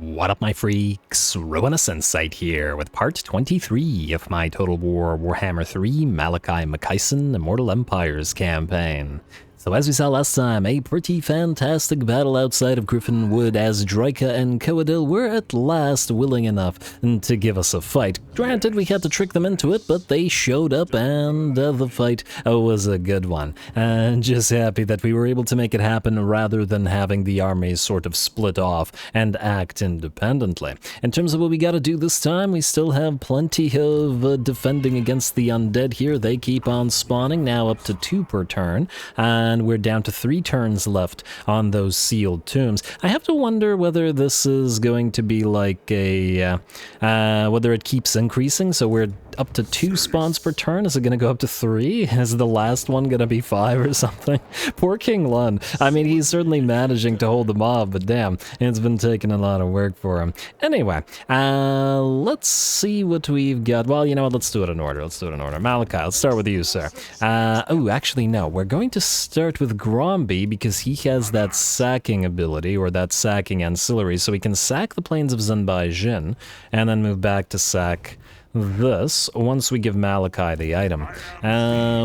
What up, my freaks? RuinusInsight here with part 23 of my Total War Warhammer 3 Malakai Makaisson Immortal Empires campaign. So as we saw last time, a pretty fantastic battle outside of Griffin Wood as Draika and Coadil were at last willing enough to give us a fight. Granted, we had to trick them into it, but they showed up and the fight was a good one. And just happy that we were able to make it happen rather than having the armies sort of split off and act independently. In terms of what we gotta do this time, we still have plenty of defending against the undead here. They keep on spawning, now up to 2 per turn. And we're down to 3 turns left on those sealed tombs. I have to wonder whether this is going to be like a, whether it keeps increasing, so we're up to 2 spawns per turn. Is it gonna go up to 3? Is the last one gonna be 5 or something? Poor King Lund. I mean, he's certainly managing to hold the mob, but damn, it's been taking a lot of work for him. Anyway, let's see what we've got. Well, you know what, let's do it in order. Malakai, let's start with you, sir. Oh, actually, no, we're going to start with Gromby because he has that sacking ability, or that sacking ancillary, so we can sack the plains of Zhenbai Jin, and then move back to sack this once we give Malakai the item.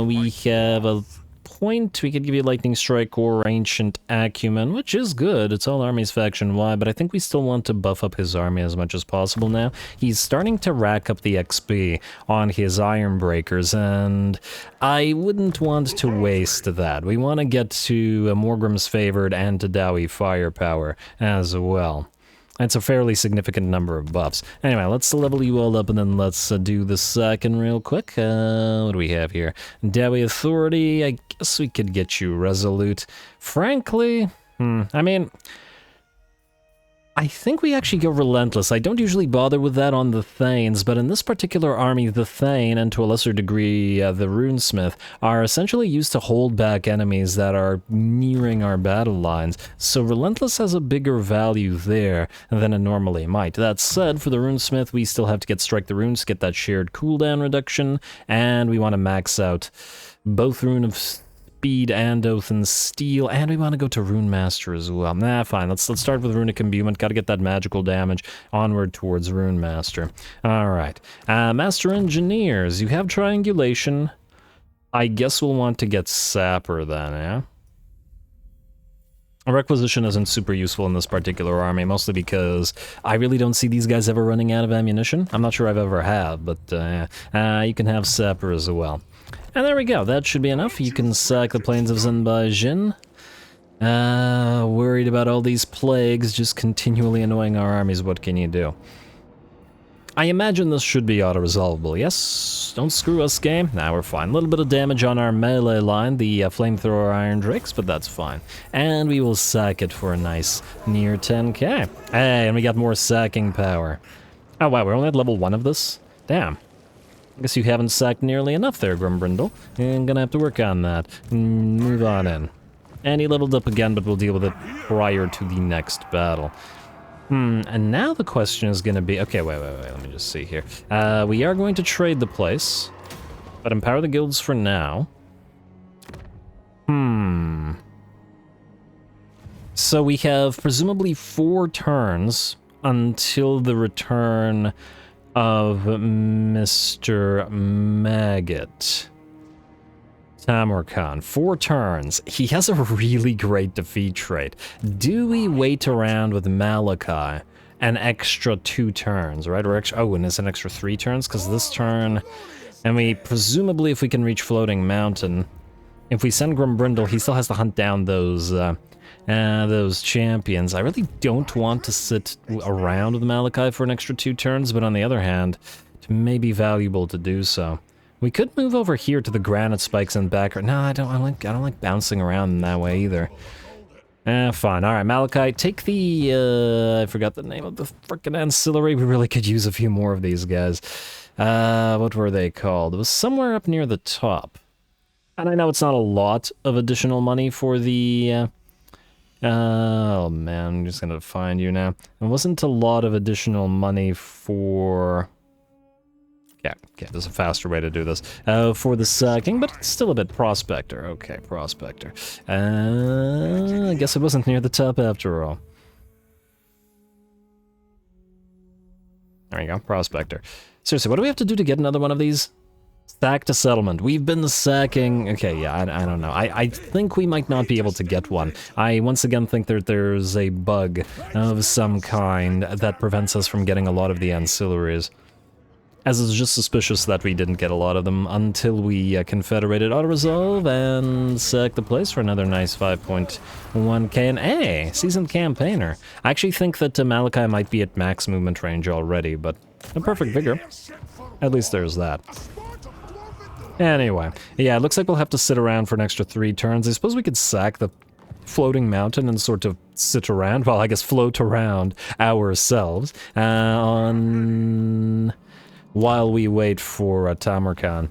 We have a point, we could give you Lightning Strike or Ancient Acumen, which is good. It's all armies faction wide, but I think we still want to buff up his army as much as possible now. He's starting to rack up the XP on his Iron Breakers, and I wouldn't want to waste that. We want to get to Morgrim's Favored and to Dowie Firepower as well. It's a fairly significant number of buffs. Anyway, let's level you all up and then let's do the second real quick. What do we have here? Dowie Authority, I guess we could get you Resolute. Frankly, I mean, I think we actually go Relentless. I don't usually bother with that on the Thanes, but in this particular army, the Thane, and to a lesser degree the Runesmith, are essentially used to hold back enemies that are nearing our battle lines, so Relentless has a bigger value there than it normally might. That said, for the Runesmith, we still have to get Strike the Runes to get that shared cooldown reduction, and we want to max out both Rune of Speed and Oath and Steel, and we want to go to Rune Master as well. Nah, fine. Let's start with Runic Imbuement. Got to get that magical damage onward towards Rune Master. All right. Master Engineers, you have Triangulation. I guess we'll want to get Sapper then, yeah? Requisition isn't super useful in this particular army, mostly because I really don't see these guys ever running out of ammunition. I'm not sure I've ever have, but you can have Sapper as well. And there we go, that should be enough. You can sack the plains of Zhenbai Jin. Worried about all these plagues just continually annoying our armies, what can you do? I imagine this should be auto-resolvable, yes? Don't screw us, game. Nah, we're fine. A little bit of damage on our melee line, the Flamethrower Iron Drakes, but that's fine. And we will sack it for a nice near 10k. Hey, and we got more sacking power. Oh wow, we're only at level 1 of this? Damn. I guess you haven't sacked nearly enough there, Grimbrindle. I'm gonna have to work on that. Move on in. And he leveled up again, but we'll deal with it prior to the next battle. And now the question is gonna be... Okay, wait, let me just see here. We are going to trade the place, but empower the guilds for now. So we have presumably 4 turns until the return of Mr. Maggot. Tamarkan, 4 turns. He has a really great defeat trait. Do we wait around with Malakai an extra 2 turns, right? Or oh, and it's an extra 3 turns, because this turn, and we presumably, if we can reach Floating Mountain, if we send Grimbrindle, he still has to hunt down those champions. I really don't want to sit around with Malakai for an extra 2 turns, but on the other hand, it may be valuable to do so. We could move over here to the granite spikes in the back. No, I don't like bouncing around in that way either. Fine. All right, Malakai, take the, I forgot the name of the frickin' ancillary. We really could use a few more of these guys. What were they called? It was somewhere up near the top. And I know it's not a lot of additional money for the, oh man, I'm just gonna find you now. It wasn't a lot of additional money for... Yeah, there's a faster way to do this. For the sacking, but it's still a bit Prospector. Okay, Prospector. I guess it wasn't near the top after all. There you go, Prospector. Seriously, what do we have to do to get another one of these? Sack to settlement. We've been sacking... Okay, yeah, I don't know. I think we might not be able to get one. I once again think that there's a bug of some kind that prevents us from getting a lot of the ancillaries. As it's just suspicious that we didn't get a lot of them until we confederated auto-resolve and sacked the place for another nice 5.1k. And hey, seasoned campaigner. I actually think that Malakai might be at max movement range already, but a perfect vigor. At least there's that. Anyway, yeah, it looks like we'll have to sit around for an extra 3 turns. I suppose we could sack the floating mountain and sort of sit around, well, I guess float around ourselves while we wait for Tamarkan.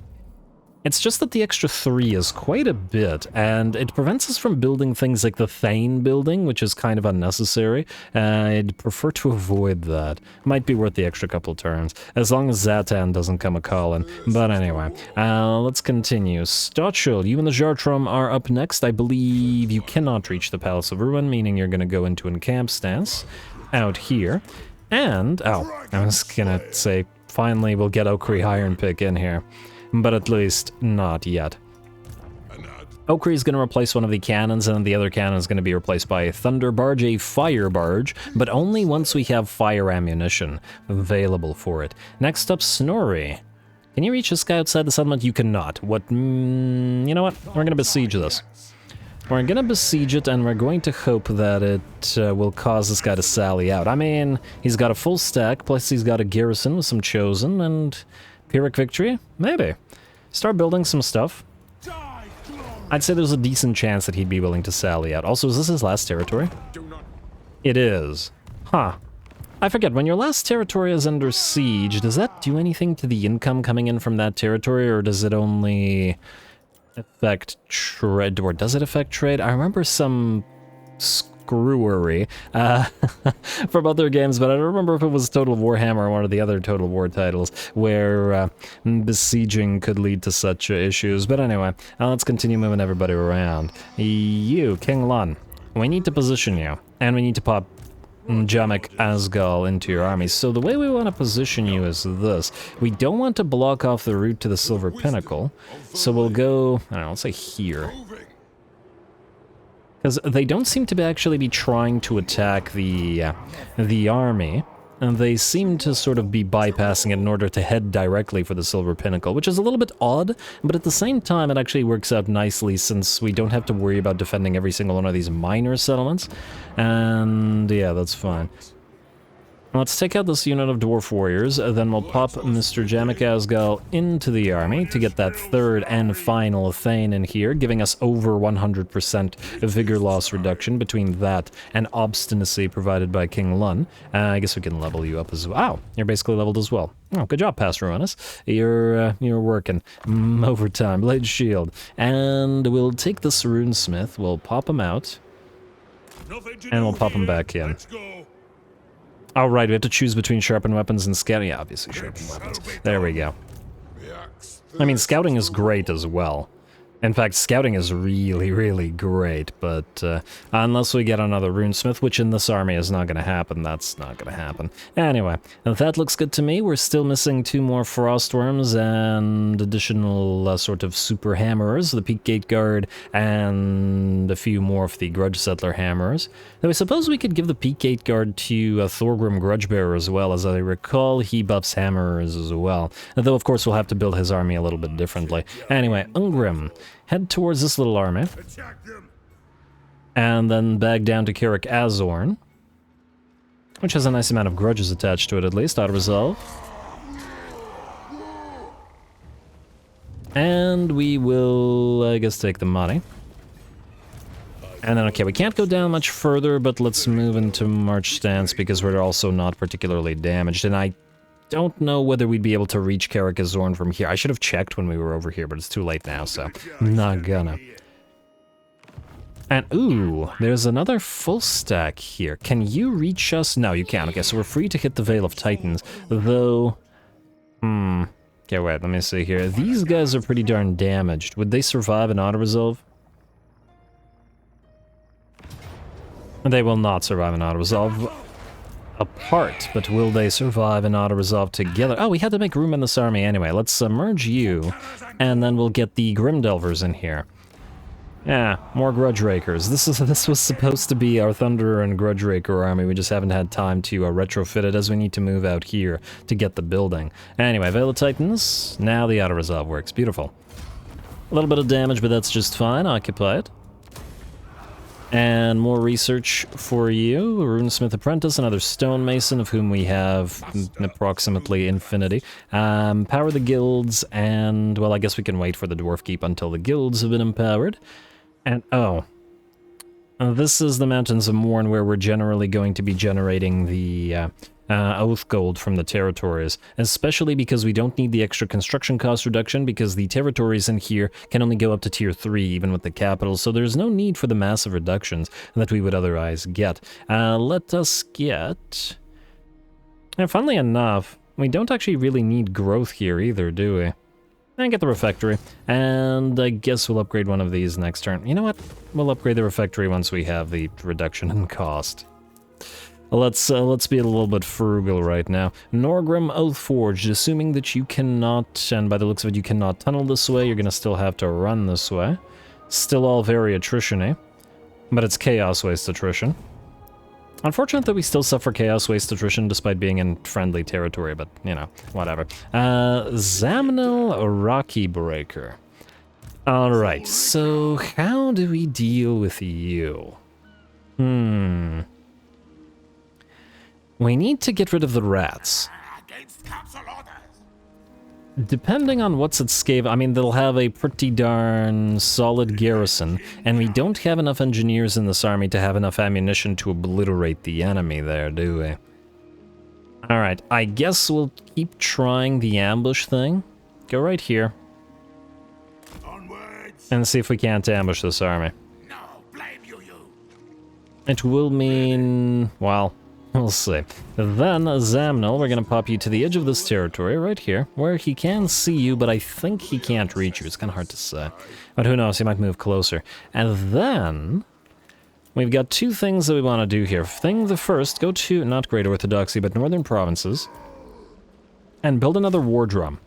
It's just that the extra 3 is quite a bit, and it prevents us from building things like the Thane building, which is kind of unnecessary. I'd prefer to avoid that. Might be worth the extra couple turns, as long as Zatan doesn't come a-callin'. But anyway, let's continue. Stochel, you and the Jartrum are up next. I believe you cannot reach the Palace of Ruin, meaning you're going to go into encamp stance out here. And, oh, I was gonna say, finally we'll get Okri Iron Pick in here. But at least not yet. Okri is going to replace one of the cannons, and the other cannon is going to be replaced by a Thunder Barge, a Fire Barge, but only once we have fire ammunition available for it. Next up, Snorri. Can you reach this guy outside the settlement? You cannot. What? You know what? We're going to besiege this. We're going to besiege it, and we're going to hope that it will cause this guy to sally out. I mean, he's got a full stack, plus he's got a garrison with some chosen, and... Pyrrhic victory? Maybe. Start building some stuff. I'd say there's a decent chance that he'd be willing to sally out. Also, is this his last territory? It is. Huh. I forget, when your last territory is under siege, does that do anything to the income coming in from that territory, or does it only affect trade? Or does it affect trade? I remember some screwery from other games, but I don't remember if it was Total Warhammer or one of the other Total War titles where besieging could lead to such issues. But anyway, let's continue moving everybody around. You, King Lun, we need to position you, and we need to pop Jamek Asgal into your army. So the way we want to position you is this. We don't want to block off the route to the Silver Pinnacle, so we'll go, I don't know, let's say here. Because they don't seem to actually be trying to attack the army, and they seem to sort of be bypassing it in order to head directly for the Silver Pinnacle, which is a little bit odd, but at the same time it actually works out nicely since we don't have to worry about defending every single one of these minor settlements, and yeah, that's fine. Let's take out this unit of Dwarf Warriors, then we'll pop Mr. Jamek Asgal into the army to get that third and final Thane in here, giving us over 100% vigor loss reduction between that and obstinacy provided by King Lun. I guess we can level you up as well. Oh, you're basically leveled as well. Oh, good job, Pastor Ruinous. You're working overtime. Blade Shield. And we'll take this Runesmith, we'll pop him out, and we'll pop him back in. Oh, right, we have to choose between sharpened weapons and scouting. Yeah, obviously sharpened weapons. There we go. I mean, scouting is great as well. In fact, scouting is really, really great, but unless we get another Runesmith, which in this army is not going to happen, that's not going to happen. Anyway, that looks good to me. We're still missing 2 more Frostworms and additional sort of super hammerers, the Peak Gate Guard, and a few more of the Grudge Settler hammerers. Though I suppose we could give the Peak Gate Guard to Thorgrim Grudgebearer as well. As I recall, he buffs hammerers as well. Though, of course, we'll have to build his army a little bit differently. Anyway, Ungrim. Head towards this little army, and then back down to Carrick Azorn, which has a nice amount of grudges attached to it, at least, out of resolve. And we will, I guess, take the money. And then, okay, we can't go down much further, but let's move into March stance, because we're also not particularly damaged, and I don't know whether we'd be able to reach Carrick Azorn from here. I should have checked when we were over here, but it's too late now, so I'm not gonna. And, ooh, there's another full stack here. Can you reach us? No, you can't. Okay, so we're free to hit the Veil of Titans, though... Okay, wait, let me see here. These guys are pretty darn damaged. Would they survive an auto-resolve? They will not survive an auto-resolve. apart, but will they survive and auto-resolve together? Oh, we had to make room in this army anyway. Let's merge you, and then we'll get the Grimdelvers in here. Yeah, more Grudge Rakers. This was supposed to be our Thunderer and Grudge Raker army. We just haven't had time to retrofit it, as we need to move out here to get the building. Anyway, Veil of Titans. Now the auto-resolve works. Beautiful. A little bit of damage, but that's just fine. Occupy it. And more research for you. Runesmith Apprentice, another Stonemason, of whom we have approximately infinity. Power the guilds, and, well, I guess we can wait for the Dwarf Keep until the guilds have been empowered. And, oh. This is the Mountains of Morn, where we're generally going to be generating the Oath Gold from the territories, especially because we don't need the extra construction cost reduction, because the territories in here can only go up to tier 3, even with the capitals, so there's no need for the massive reductions that we would otherwise get. Let us get... And funnily enough, we don't actually really need growth here either, do we? And get the refectory, and I guess we'll upgrade one of these next turn. You know what? We'll upgrade the refectory once we have the reduction in cost. Let's be a little bit frugal right now. Norgrim Oathforged, assuming that you cannot, and by the looks of it, you cannot tunnel this way, you're gonna still have to run this way. Still all very attrition-y, but it's chaos waste attrition. Unfortunate that we still suffer chaos waste attrition despite being in friendly territory, but, you know, whatever. Zamnil Rocky Breaker. Alright, so how do we deal with you? We need to get rid of the rats. Depending on what's at scale, I mean, they'll have a pretty darn solid garrison, and we don't have enough engineers in this army to have enough ammunition to obliterate the enemy there, do we? Alright, I guess we'll keep trying the ambush thing. Go right here. And see if we can't ambush this army. It will mean, well, we'll see. Then, Zamnil, we're gonna pop you to the edge of this territory, right here, where he can see you, but I think he can't reach you. It's kind of hard to say. But who knows, he might move closer. And then, we've got two things that we want to do here. The first, go to, not Great Orthodoxy, but Northern Provinces, and build another war drum.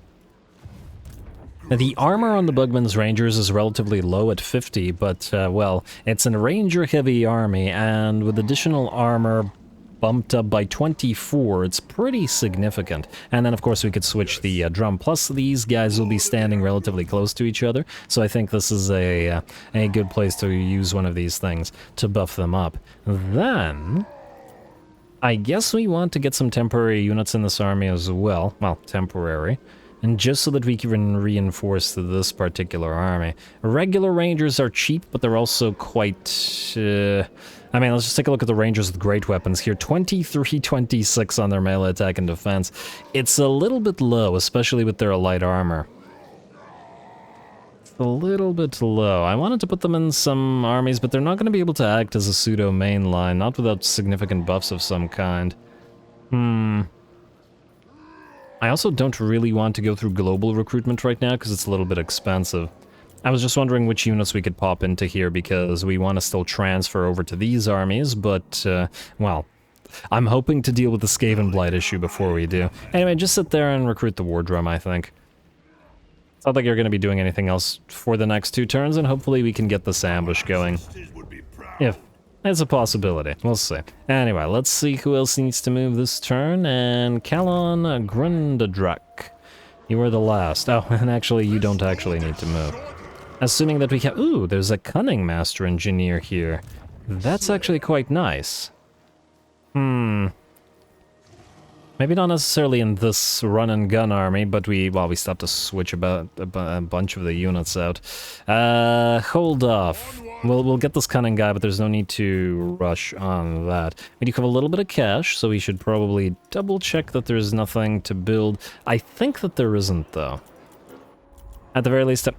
Now, the armor on the Bugman's Rangers is relatively low at 50, but, well, it's a ranger-heavy army, and with additional armor bumped up by 24, it's pretty significant. And then, of course, we could switch the drum. Plus, these guys will be standing relatively close to each other, so I think this is a good place to use one of these things to buff them up. Then, I guess we want to get some temporary units in this army as well. Well, temporary. And just so that we can reinforce this particular army. Regular Rangers are cheap, but they're also quite... I mean, let's just take a look at the Rangers with great weapons here. 23-26 on their melee attack and defense. It's a little bit low, especially with their light armor. It's a little bit low. I wanted to put them in some armies, but they're not going to be able to act as a pseudo main line, not without significant buffs of some kind. I also don't really want to go through global recruitment right now because it's a little bit expensive. I was just wondering which units we could pop into here because we want to still transfer over to these armies, but, well, I'm hoping to deal with the Skaven Blight issue before we do. Anyway, just sit there and recruit the War Drum, I think. It's not like you're going to be doing anything else for the next 2 turns, and hopefully we can get this ambush going. If it's a possibility. We'll see. Anyway, let's see who else needs to move this turn, and Kalon Grundadrak. You were the last. Oh, and actually, you don't actually need to move. Assuming that we have... Ooh, there's a Cunning Master Engineer here. That's actually quite nice. Maybe not necessarily in this run-and-gun army, but we still have to switch about a bunch of the units out. Hold off. We'll get this Cunning guy, but there's no need to rush on that. We do have a little bit of cash, so we should probably double-check that there's nothing to build. I think that there isn't, though. At the very least,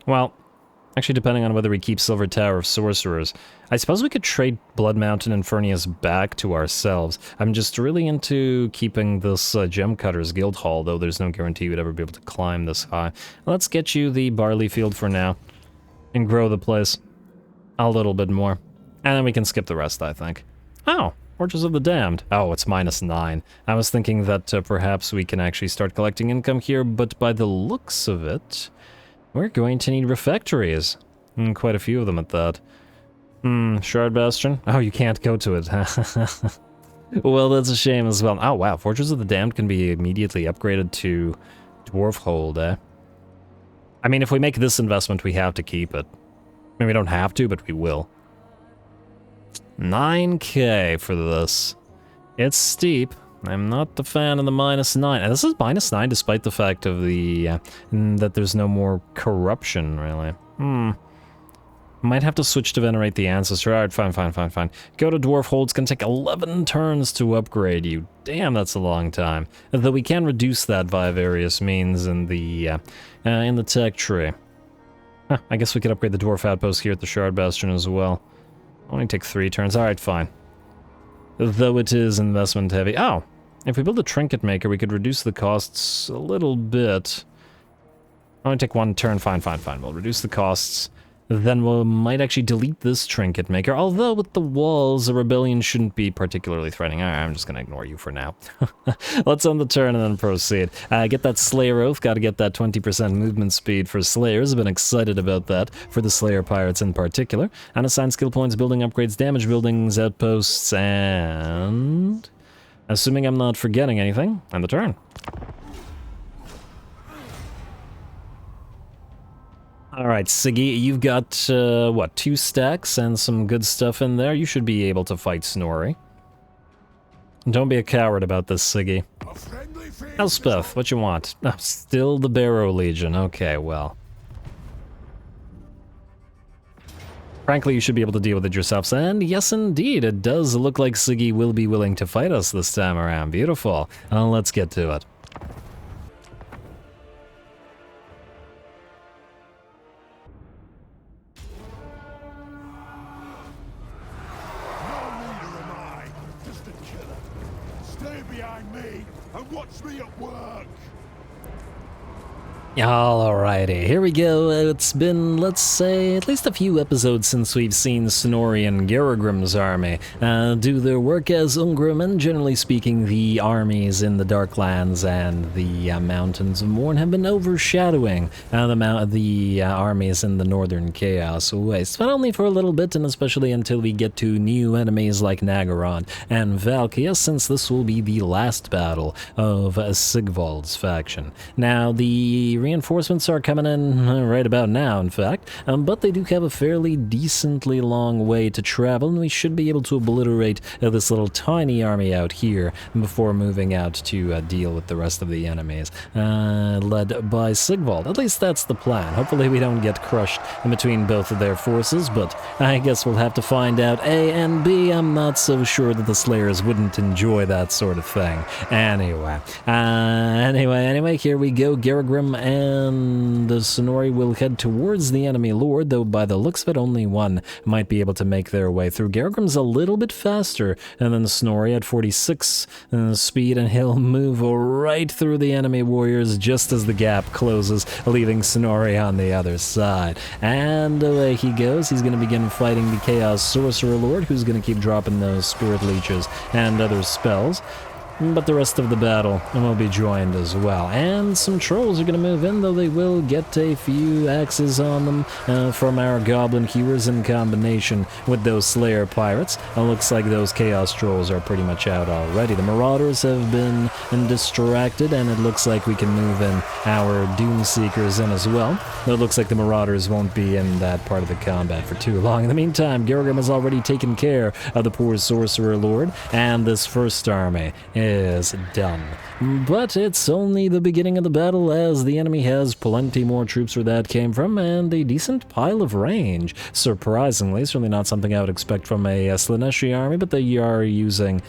well, actually depending on whether we keep Silver Tower of Sorcerers. I suppose we could trade Blood Mountain and Furnius back to ourselves. I'm just really into keeping this Gem Cutter's Guild Hall, though there's no guarantee we'd ever be able to climb this high. Let's get you the Barley Field for now, and grow the place a little bit more. And then we can skip the rest, I think. Oh, Fortress of the Damned. Oh, it's -9. I was thinking that perhaps we can actually start collecting income here, but by the looks of it, we're going to need refectories. Quite a few of them at that. Shard Bastion? Oh, you can't go to it. Well, that's a shame as well. Oh, wow. Fortress of the Damned can be immediately upgraded to Dwarf Hold, eh? I mean, if we make this investment, we have to keep it. I mean, we don't have to, but we will. 9k for this. It's steep. I'm not the fan of the -9. And this is -9 despite the fact of the that there's no more corruption, really. Might have to switch to Venerate the Ancestor. Alright, fine. Go to Dwarf Hold. It's gonna take 11 turns to upgrade you. Damn, that's a long time. Though we can reduce that via various means in the tech tree. Huh, I guess we could upgrade the Dwarf Outpost here at the Shard Bastion as well. Only take 3 turns. Alright, fine. Though it is investment heavy. Oh, if we build a Trinket Maker, we could reduce the costs a little bit. Only take 1 turn. Fine. We'll reduce the costs. Then we might actually delete this Trinket Maker, although with the walls, a rebellion shouldn't be particularly threatening. Alright, I'm just gonna ignore you for now. Let's end the turn and then proceed. Get that Slayer Oath, gotta get that 20% movement speed for Slayers. I've been excited about that, for the Slayer Pirates in particular. Unassign skill points, building upgrades, damage buildings, outposts, and... assuming I'm not forgetting anything, end the turn. Alright, Siggy, you've got, what, 2 stacks and some good stuff in there? You should be able to fight Snorri. Don't be a coward about this, Siggy. Elspeth, what you want? Oh, still the Barrow Legion. Okay, well. Frankly, you should be able to deal with it yourselves. And yes, indeed, it does look like Siggy will be willing to fight us this time around. Beautiful. Let's get to it. Alrighty, here we go. It's been, let's say, at least a few episodes since we've seen Snorri and Geragrim's army do their work as Ungrim, and generally speaking, the armies in the Darklands and the Mountains of Morn have been overshadowing the armies in the Northern Chaos Waste, but only for a little bit, and especially until we get to new enemies like Nagaron and Valkia, since this will be the last battle of Sigvald's faction. Now, the reinforcements are coming in right about now, in fact, but they do have a fairly decently long way to travel, and we should be able to obliterate this little tiny army out here before moving out to deal with the rest of the enemies, led by Sigvald. At least that's the plan. Hopefully we don't get crushed in between both of their forces, but I guess we'll have to find out. A and B, I'm not so sure that the Slayers wouldn't enjoy that sort of thing. Anyway, here we go. Geragrim and the Snorri will head towards the enemy lord, though by the looks of it, only one might be able to make their way through. Geragrim's a little bit faster than Snorri at 46 speed, and he'll move right through the enemy warriors just as the gap closes, leaving Snorri on the other side. And away he goes. He's going to begin fighting the Chaos Sorcerer Lord, who's going to keep dropping those Spirit Leeches and other spells. But the rest of the battle will be joined as well. And some trolls are going to move in, though they will get a few axes on them from our goblin hewers in combination with those Slayer pirates. It looks like those chaos trolls are pretty much out already. The marauders have been distracted, and it looks like we can move in our Doomseekers in as well. Though it looks like the marauders won't be in that part of the combat for too long. In the meantime, Geragrim has already taken care of the poor Sorcerer Lord, and this first army is done. But it's only the beginning of the battle, as the enemy has plenty more troops where that came from, and a decent pile of range. Surprisingly, certainly not something I would expect from a Slaaneshi army, but they are using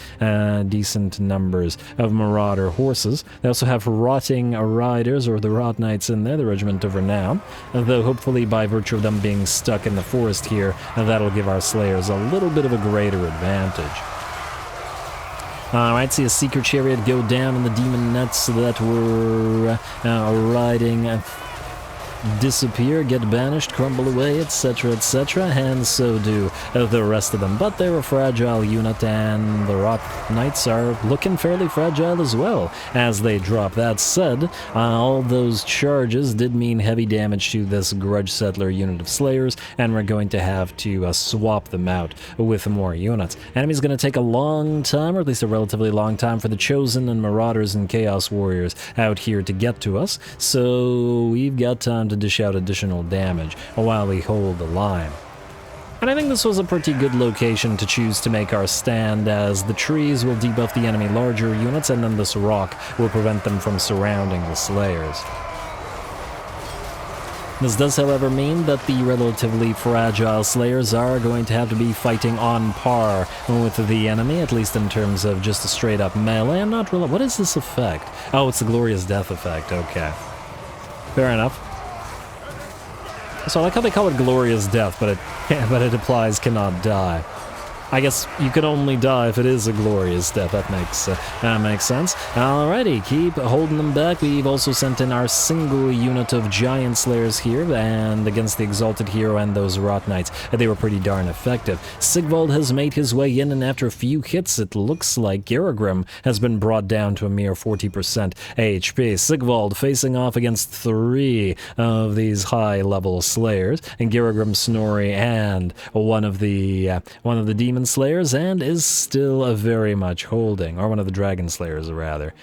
decent numbers of Marauder horses. They also have Rotting Riders, or the Rot Knights in there, the Regiment of Renown, though hopefully by virtue of them being stuck in the forest here, that'll give our Slayers a little bit of a greater advantage. Alright, see a Seeker Chariot go down, and the Demon Nets that were riding disappear, get banished, crumble away, etc., etc., and so do the rest of them. But they're a fragile unit, and the Rot Knights are looking fairly fragile as well as they drop. That said, all those charges did mean heavy damage to this Grudge Settler unit of Slayers, and we're going to have to swap them out with more units. Enemy's going to take a long time, or at least a relatively long time, for the Chosen and Marauders and Chaos Warriors out here to get to us, so we've got time to dish out additional damage while we hold the line. And I think this was a pretty good location to choose to make our stand, as the trees will debuff the enemy larger units, and then this rock will prevent them from surrounding the Slayers. This does, however, mean that the relatively fragile Slayers are going to have to be fighting on par with the enemy, at least in terms of just a straight-up melee. I'm not really... What is this effect? Oh, it's the Glorious Death effect. Okay. Fair enough. So I like how they call it Glorious Death, but it implies cannot die. I guess you can only die if it is a glorious death. That makes sense. Alrighty, keep holding them back. We've also sent in our single unit of Giant Slayers here, and against the Exalted Hero and those Rot Knights, they were pretty darn effective. Sigvald has made his way in, and after a few hits, it looks like Garagrim has been brought down to a mere 40% HP. Sigvald facing off against 3 of these high-level Slayers, and Garagrim, Snorri, and one of the Demon Slayers, and is still very much holding, or one of the Dragon Slayers rather.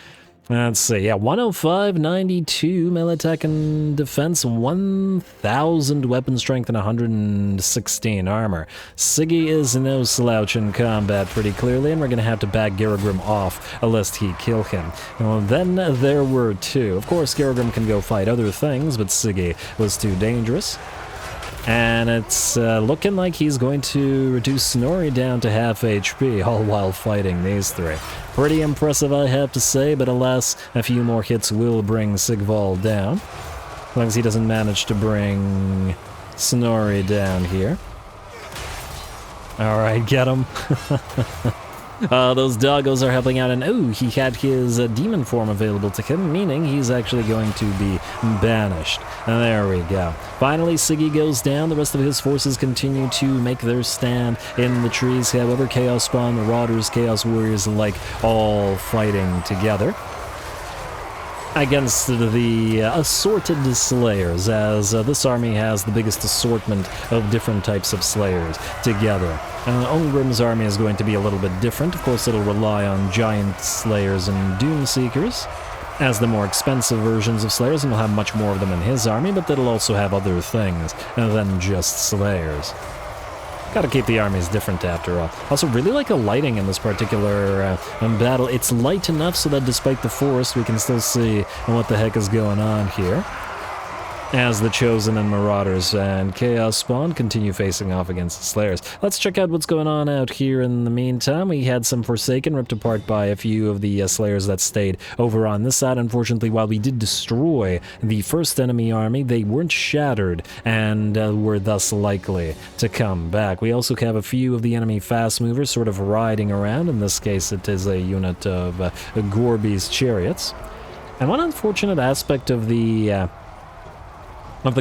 Let's see, yeah, 105, 92 melee attack and defense, 1000 weapon strength, and 116 armor. Siggy is no slouch in combat pretty clearly, and we're going to have to back Garagrim off lest he kill him. Well, then there were 2. Of course, Garagrim can go fight other things, but Siggy was too dangerous. And it's looking like he's going to reduce Snorri down to half HP, all while fighting these 3. Pretty impressive, I have to say, but alas, a few more hits will bring Sigvald down. As long as he doesn't manage to bring Snorri down here. Alright, get him. Those doggos are helping out, and oh, he had his demon form available to him, meaning he's actually going to be banished. And there we go. Finally, Siggy goes down. The rest of his forces continue to make their stand in the trees. However, Chaos Spawn, Marauders, Chaos Warriors alike, all fighting together against the assorted Slayers, as this army has the biggest assortment of different types of Slayers together. Ongrim's army is going to be a little bit different. Of course, it'll rely on Giant Slayers and Doomseekers as the more expensive versions of Slayers, and will have much more of them in his army, but that'll also have other things than just Slayers. Gotta keep the armies different after all. Also, really like the lighting in this particular battle. It's light enough so that despite the forest, we can still see what the heck is going on here, as the Chosen and Marauders and Chaos Spawn continue facing off against the Slayers. Let's check out what's going on out here in the meantime. We had some Forsaken ripped apart by a few of the Slayers that stayed over on this side. Unfortunately, while we did destroy the first enemy army, they weren't shattered and were thus likely to come back. We also have a few of the enemy fast movers sort of riding around. In this case, it is a unit of Gorby's chariots. And one unfortunate aspect of the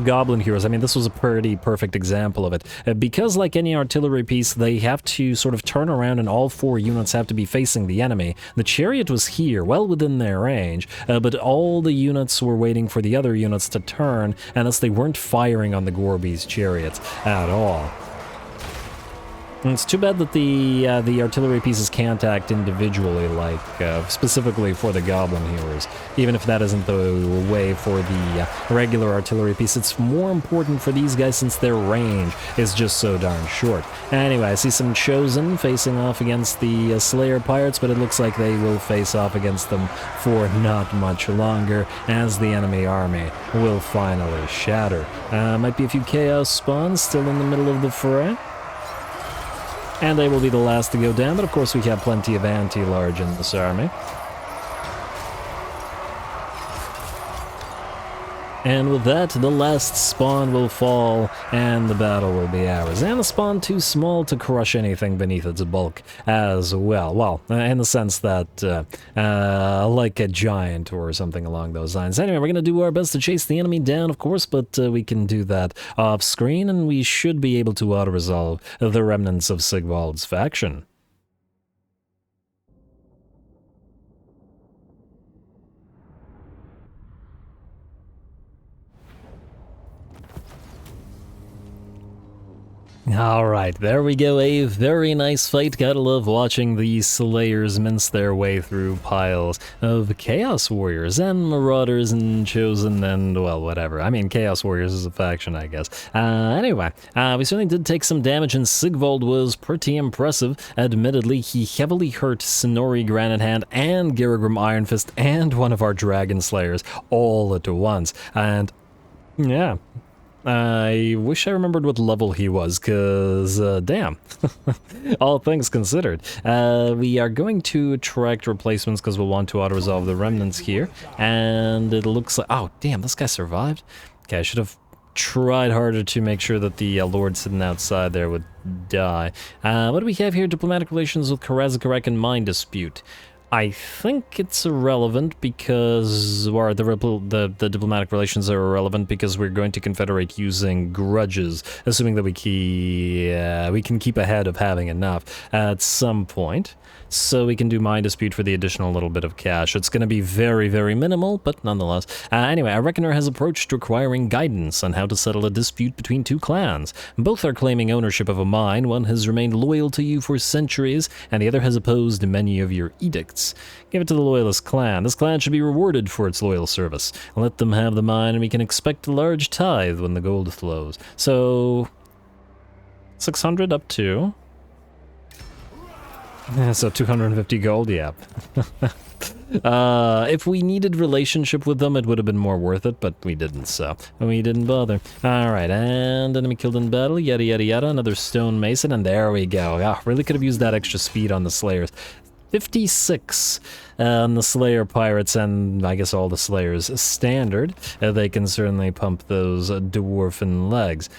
Goblin Heroes, I mean, this was a pretty perfect example of it. Because like any artillery piece, they have to sort of turn around and all 4 units have to be facing the enemy. The chariot was here, well within their range, but all the units were waiting for the other units to turn, and thus they weren't firing on the Gorby's chariots at all. And it's too bad that the artillery pieces can't act individually, like specifically for the Goblin Heroes. Even if that isn't the way for the regular artillery piece, it's more important for these guys since their range is just so darn short. Anyway, I see some Chosen facing off against the Slayer Pirates, but it looks like they will face off against them for not much longer, as the enemy army will finally shatter. Might be a few Chaos Spawns still in the middle of the fray, and they will be the last to go down, but of course we have plenty of anti-large in this army. And with that, the last spawn will fall, and the battle will be ours. And a spawn too small to crush anything beneath its bulk as well. Well, in the sense that, like a giant or something along those lines. Anyway, we're going to do our best to chase the enemy down, of course, but we can do that off-screen, and we should be able to auto-resolve the remnants of Sigvald's faction. Alright, there we go, a very nice fight. Gotta love watching these Slayers mince their way through piles of Chaos Warriors and Marauders and Chosen and, well, whatever. I mean, Chaos Warriors is a faction, I guess. Anyway, we certainly did take some damage, and Sigvald was pretty impressive. Admittedly, he heavily hurt Sonori Granite Hand and Garagrim Iron Fist and one of our Dragon Slayers all at once. And, yeah. I wish I remembered what level he was, cause, damn. All things considered. We are going to attract replacements because we'll want to auto-resolve the remnants here, and it looks like, oh, damn, this guy survived? Okay, I should have tried harder to make sure that the Lord sitting outside there would die. What do we have here? Diplomatic relations with Karazakarak and Mine Dispute. I think it's irrelevant because, or the diplomatic relations are irrelevant because we're going to confederate using grudges, assuming that we can keep ahead of having enough at some point. So we can do Mine Dispute for the additional little bit of cash. It's going to be very, very minimal, but nonetheless. Anyway, a Reckoner has approached requiring guidance on how to settle a dispute between two clans. Both are claiming ownership of a mine. One has remained loyal to you for centuries, and the other has opposed many of your edicts. Give it to the loyalist clan. This clan should be rewarded for its loyal service. Let them have the mine, and we can expect a large tithe when the gold flows. So, 600 up to... so 250 gold, yeah. If we needed relationship with them, it would have been more worth it, but we didn't, so we didn't bother. Alright, and enemy killed in battle, yada yada yada, another stone mason, and there we go. Ah, really could have used that extra speed on the Slayers. 56 on the Slayer Pirates, and I guess all the Slayers standard. They can certainly pump those dwarfen legs.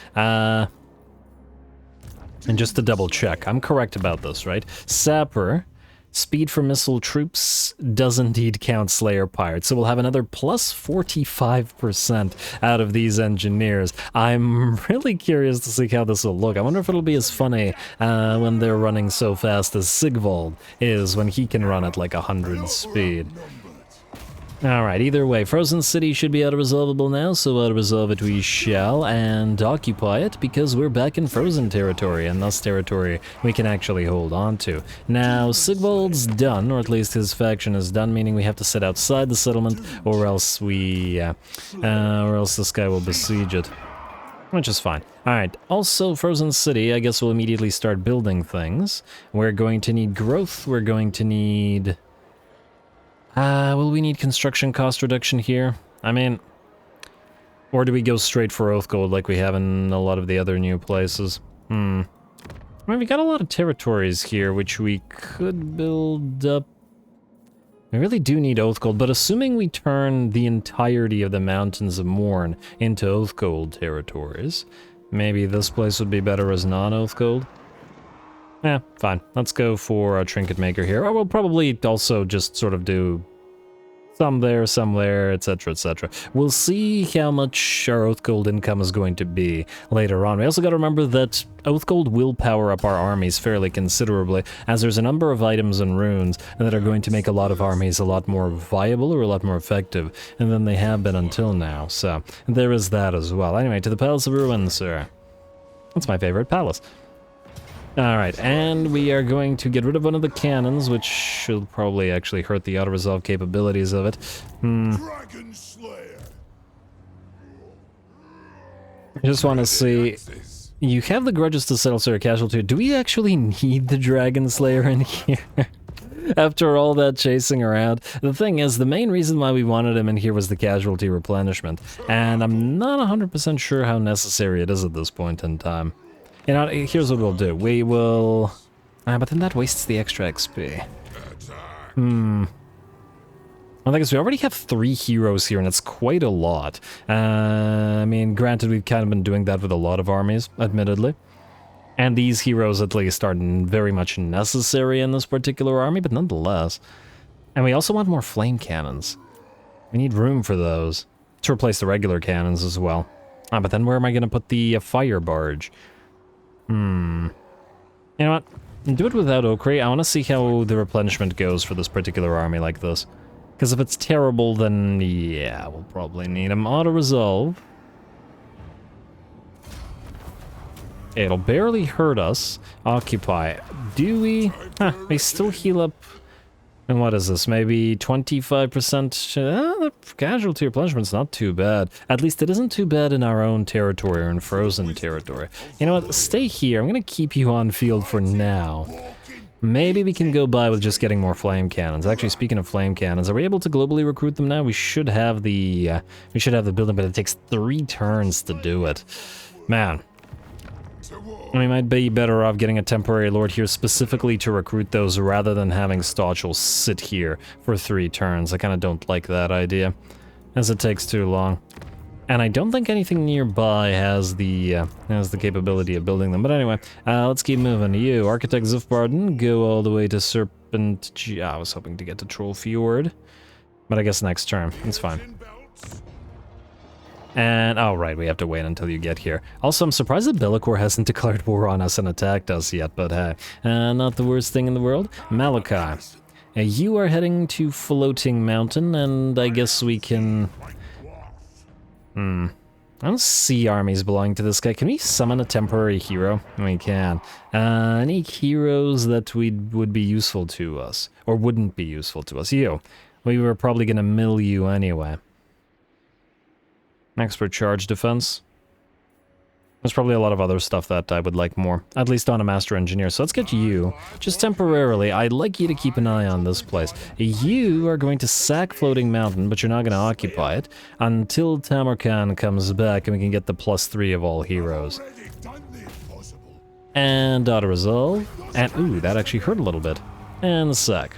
And just to double check, I'm correct about this, right? Sapper, speed for missile troops does indeed count Slayer Pirates, so we'll have another plus 45% out of these engineers. I'm really curious to see how this will look. I wonder if it'll be as funny when they're running so fast as Sigvald is when he can run at like 100 speed. Alright, either way, Frozen City should be auto-resolvable now, so auto-resolve it we shall, and occupy it, because we're back in Frozen territory, and thus territory we can actually hold on to. Now, Sigvald's done, or at least his faction is done, meaning we have to sit outside the settlement, or else this guy will besiege it. Which is fine. Alright, also Frozen City, I guess we'll immediately start building things. We're going to need growth, we're going to need... will we need construction cost reduction here? I mean, or do we go straight for Oath Gold like we have in a lot of the other new places? I mean, we got a lot of territories here, which we could build up. We really do need Oath Gold, but assuming we turn the entirety of the Mountains of Morn into Oath Gold territories, maybe this place would be better as non-Oath Gold? Yeah, fine. Let's go for a Trinket Maker here. Or we'll probably also just sort of do some there, etc., etc. We'll see how much our Oath Gold income is going to be later on. We also got to remember that Oath Gold will power up our armies fairly considerably, as there's a number of items and runes that are going to make a lot of armies a lot more viable or a lot more effective than they have been until now. So there is that as well. Anyway, to the Palace of Ruin, sir. That's my favorite palace. Alright, and we are going to get rid of one of the cannons, which should probably actually hurt the auto-resolve capabilities of it. Dragon Slayer. I just want to see... You have the grudges to settle, sir, casualty. Do we actually need the Dragon Slayer in here? After all that chasing around. The thing is, the main reason why we wanted him in here was the casualty replenishment, and I'm not 100% sure how necessary it is at this point in time. You know, here's what we'll do. We will... but then that wastes the extra XP. One thing is, we already have 3 heroes here, and it's quite a lot. I mean, granted, we've kind of been doing that with a lot of armies, admittedly. And these heroes, at least, are very much necessary in this particular army, but nonetheless. And we also want more flame cannons. We need room for those. To replace the regular cannons as well. But then where am I going to put the fire barge? You know what? Do it without Okri. I want to see how the replenishment goes for this particular army like this. Because if it's terrible, then yeah, we'll probably need them. Auto-resolve. It'll barely hurt us. Occupy. Do we? Huh, we still heal up. And what is this? Maybe 25%? Casualty replenishment's not too bad. At least it isn't too bad in our own territory or in frozen territory. You know what? Stay here. I'm going to keep you on field for now. Maybe we can go by with just getting more flame cannons. Actually, speaking of flame cannons, are we able to globally recruit them now? We should have the building, but it takes 3 turns to do it. Man. We might be better off getting a temporary lord here specifically to recruit those rather than having Stachel sit here for 3 turns. I kind of don't like that idea, as it takes too long. And I don't think anything nearby has the capability of building them. But anyway, let's keep moving. You, Architect Zufbarden, go all the way to Serpent... I was hoping to get to Troll Fjord, but I guess next turn. It's fine. And, oh right, we have to wait until you get here. Also, I'm surprised that Bellicor hasn't declared war on us and attacked us yet, but hey, not the worst thing in the world. Malakai, you are heading to Floating Mountain, and I guess we can... I don't see armies belonging to this guy. Can we summon a temporary hero? We can. Any heroes that would be useful to us, or wouldn't be useful to us? You. We were probably gonna mill you anyway. Expert charge defense. There's probably a lot of other stuff that I would like more, at least on a master engineer. So let's get you, just temporarily. I'd like you to keep an eye on this place. You are going to sack Floating Mountain, but you're not going to occupy it until Tamarkan comes back and we can get the +3 of all heroes. And auto-resolve. And, ooh, that actually hurt a little bit. And sack.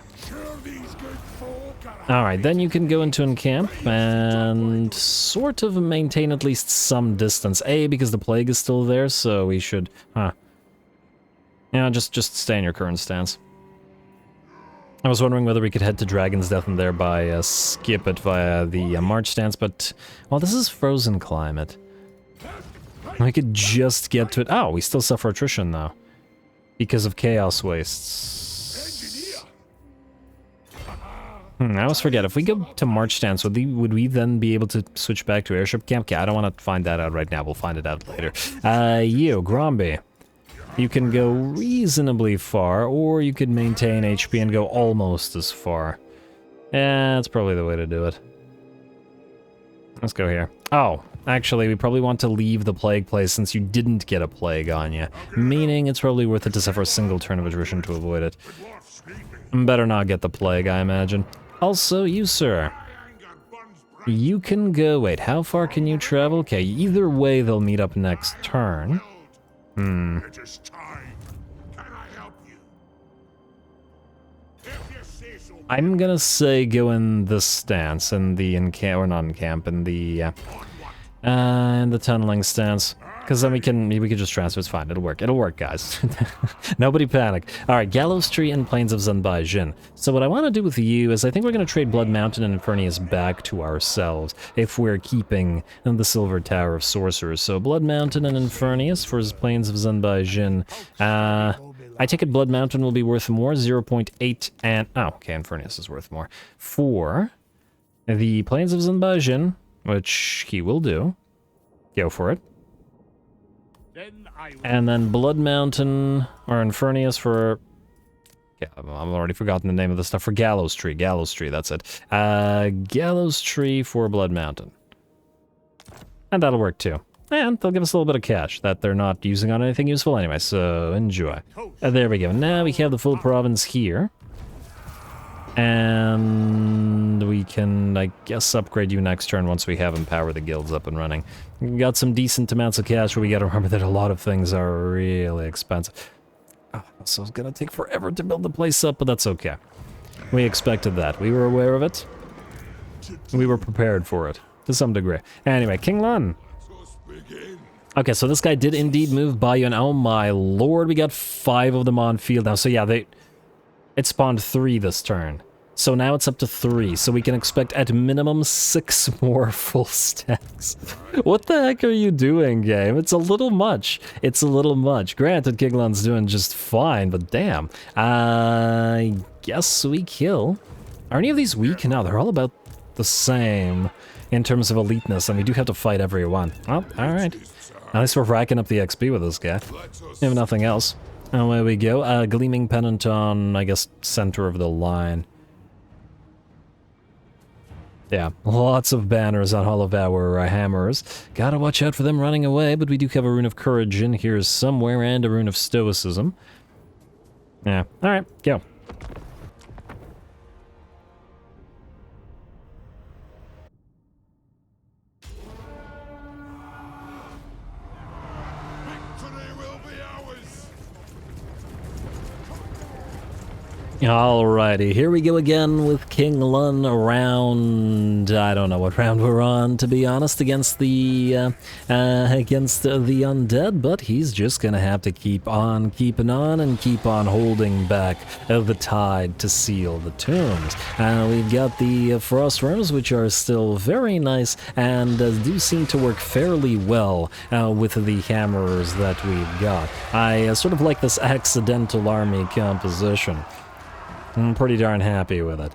Alright, then you can go into encamp and sort of maintain at least some distance. Because the plague is still there, so we should... Yeah, just stay in your current stance. I was wondering whether we could head to Dragon's Death and thereby skip it via the March stance, but... Well, this is frozen climate. We could just get to it... Oh, we still suffer attrition, though. Because of Chaos Wastes. I always forget, if we go to March stance, would we then be able to switch back to airship camp? Okay, I don't want to find that out right now, we'll find it out later. You, Gromby. You can go reasonably far, or you could maintain HP and go almost as far. Yeah, that's probably the way to do it. Let's go here. Oh, actually, we probably want to leave the plague place since you didn't get a plague on you. Meaning it's probably worth it to suffer a single turn of attrition to avoid it. Better not get the plague, I imagine. Also, you, sir. You can go... Wait, how far can you travel? Okay, either way they'll meet up next turn. I'm gonna say go in this stance, in the encamp, or not encamp, in the tunneling stance. Because then we can just transfer, it's fine, it'll work, guys. Nobody panic. Alright, Gallows Tree and Plains of Zanbaijin. So what I want to do with you is I think we're going to trade Blood Mountain and Infernius back to ourselves, if we're keeping the Silver Tower of Sorcerers. So Blood Mountain and Infernius for Plains of Zanbaijin. I take it Blood Mountain will be worth more, 0.8 and... Oh, okay, Infernius is worth more. For the Plains of Zanbaijin, which he will do. Go for it. And then Blood Mountain, or Infernius for... Yeah, I've already forgotten the name of the stuff. For Gallows Tree, that's it. Gallows Tree for Blood Mountain. And that'll work too. And they'll give us a little bit of cash that they're not using on anything useful anyway, so enjoy. There we go. Now we have the full province here. And we can, I guess, upgrade you next turn once we have Empower the Guilds up and running. We got some decent amounts of cash, but we gotta remember that a lot of things are really expensive. Oh, so it's gonna take forever to build the place up, but that's okay. We expected that. We were aware of it. We were prepared for it, to some degree. Anyway, King Lun. Okay, so this guy did indeed move by you, and oh my lord, we got 5 of them on field now. So yeah, it spawned 3 this turn. So now it's up to 3, so we can expect at minimum 6 more full stacks. What the heck are you doing, game? It's a little much. It's a little much. Granted, King Lun's doing just fine, but damn. I guess we kill. Are any of these weak? No, they're all about the same in terms of eliteness, and we do have to fight everyone. Oh, alright. At least we're racking up the XP with this guy. If nothing else. Away we go. Gleaming Pennant on, I guess, center of the line. Yeah, lots of banners on all of our hammers. Gotta watch out for them running away, but we do have a Rune of Courage in here somewhere and a Rune of Stoicism. Yeah, alright, go. Alrighty, here we go again with King Lun around, I don't know what round we're on, to be honest, against the undead, but he's just gonna have to keep on keeping on and keep on holding back the tide to seal the tombs. We've got the frost worms, which are still very nice and do seem to work fairly well with the hammers that we've got. I sort of like this accidental army composition. I'm pretty darn happy with it.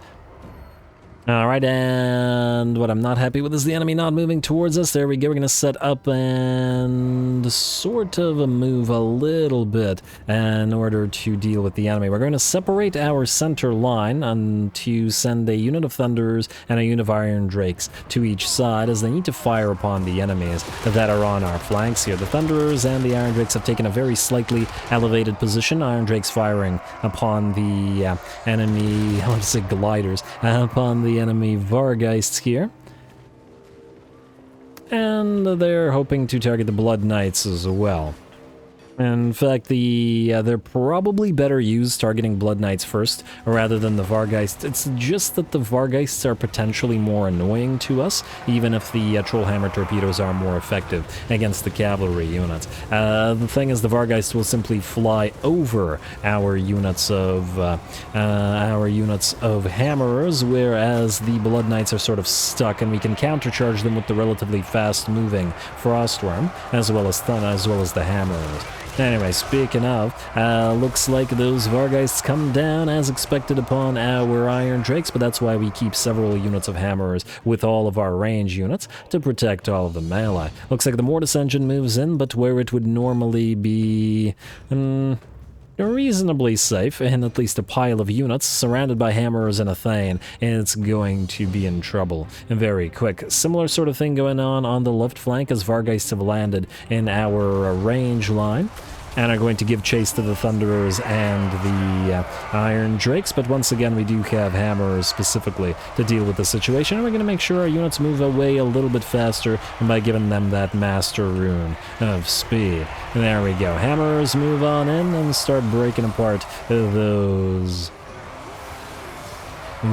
Alright, and what I'm not happy with is the enemy not moving towards us. There we go, we're gonna set up and sort of move a little bit in order to deal with the enemy. We're going to separate our center line and to send a unit of Thunderers and a unit of Iron Drakes to each side, as they need to fire upon the enemies that are on our flanks here. The Thunderers and the Iron Drakes have taken a very slightly elevated position. Iron Drakes firing upon the enemy, I want to say gliders, upon the enemy Vargeists here. And they're hoping to target the Blood Knights as well. In fact, they're probably better used targeting Blood Knights first, rather than the Vargeists. It's just that the Vargeists are potentially more annoying to us, even if the Trollhammer torpedoes are more effective against the cavalry units. The thing is, the Vargeists will simply fly over our units of hammerers, whereas the Blood Knights are sort of stuck, and we can countercharge them with the relatively fast-moving Frostworm, as well as the hammers. Anyway, speaking of, looks like those Vargeists come down as expected upon our Iron Drakes, but that's why we keep several units of Hammers with all of our range units to protect all of the melee. Looks like the Mortis Engine moves in, but where it would normally be reasonably safe, in at least a pile of units surrounded by Hammerers and a Thane, it's going to be in trouble very quick. Similar sort of thing going on the left flank, as Vargeists have landed in our range line and are going to give chase to the Thunderers and the Iron Drakes, but once again we do have Hammers specifically to deal with the situation, and we're going to make sure our units move away a little bit faster by giving them that Master Rune of Speed. And there we go. Hammers move on in and start breaking apart those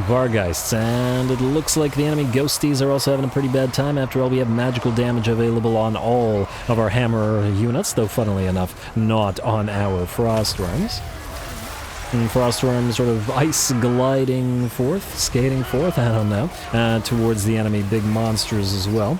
Vargeists, and it looks like the enemy Ghosties are also having a pretty bad time. After all, we have magical damage available on all of our hammer units, though funnily enough, not on our Frostworms. And Frostworms sort of ice gliding forth, skating forth, I don't know, towards the enemy big monsters as well.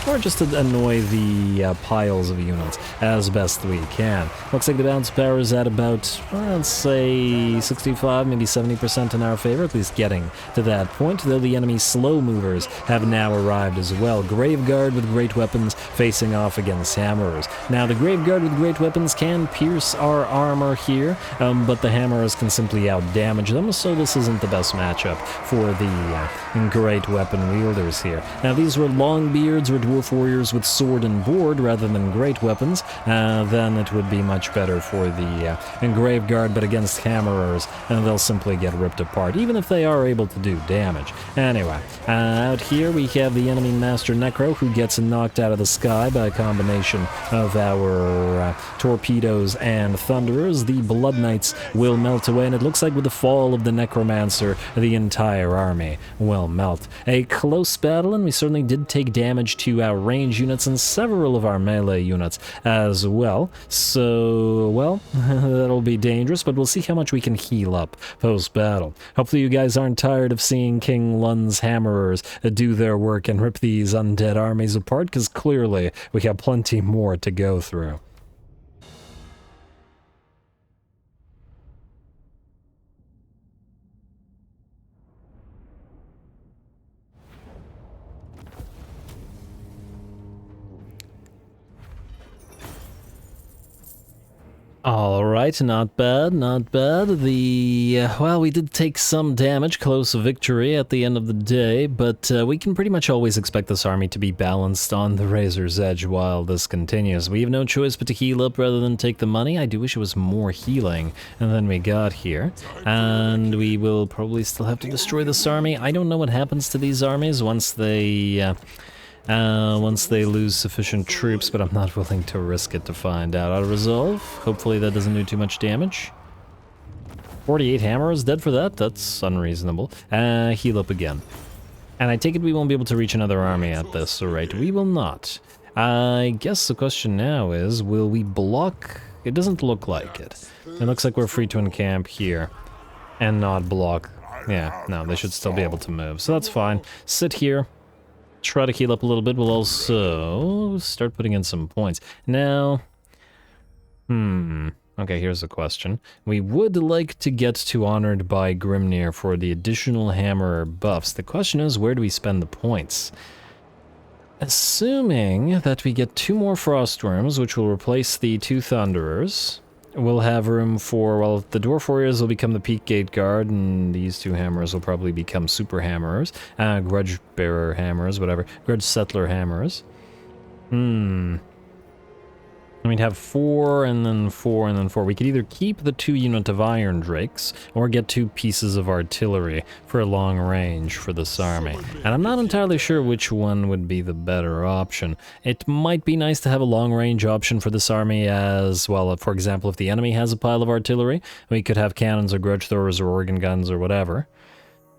Or just to annoy the piles of units as best we can. Looks like the bounce power is at about, let's say, 65, maybe 70% in our favor, at least getting to that point, though the enemy slow movers have now arrived as well. Graveguard with great weapons facing off against Hammerers. Now, the Graveguard with great weapons can pierce our armor here, but the Hammerers can simply out-damage them, so this isn't the best matchup for the great weapon wielders here. Now, these were Longbeards with dwarf warriors with sword and board rather than great weapons, then it would be much better for the Engraved Guard, but against hammerers, they'll simply get ripped apart, even if they are able to do damage. Anyway, out here we have the enemy Master Necro, who gets knocked out of the sky by a combination of our torpedoes and thunderers. The Blood Knights will melt away, and it looks like with the fall of the Necromancer, the entire army will melt. A close battle, and we certainly did take damage to our range units and several of our melee units as well. So, well, that'll be dangerous, but we'll see how much we can heal up post-battle. Hopefully you guys aren't tired of seeing King Lun's hammerers do their work and rip these undead armies apart, because clearly we have plenty more to go through. Alright, not bad, not bad. Well, we did take some damage, close victory at the end of the day, but we can pretty much always expect this army to be balanced on the razor's edge while this continues. We have no choice but to heal up rather than take the money. I do wish it was more healing than we got here, and we will probably still have to destroy this army. I don't know what happens to these armies once they lose sufficient troops, but I'm not willing to risk it to find out. I'll resolve. Hopefully that doesn't do too much damage. 48 hammers dead for that? That's unreasonable. Heal up again. And I take it we won't be able to reach another army at this, alright? We will not. I guess the question now is, will we block? It doesn't look like it. It looks like we're free to encamp here and not block. Yeah, no, they should still be able to move, so that's fine. Sit here. Try to heal up a little bit. We'll also start putting in some points. Now, okay, here's a question. We would like to get to Honored by Grimnir for the additional hammer buffs. The question is, where do we spend the points? Assuming that we get 2 more Frostworms, which will replace the 2 Thunderers, we'll have room for, well, the Dwarf Warriors will become the Peak Gate Guard, and these 2 Hammers will probably become Super Hammerers. Grudge Bearer Hammers, whatever. Grudge Settler Hammers. We'd have 4, and then 4, and then 4. We could either keep the 2 unit of Iron Drakes, or get 2 pieces of artillery for a long range for this army. And I'm not entirely sure which one would be the better option. It might be nice to have a long range option for this army as, well, for example, if the enemy has a pile of artillery, we could have cannons or grudge throwers or organ guns or whatever.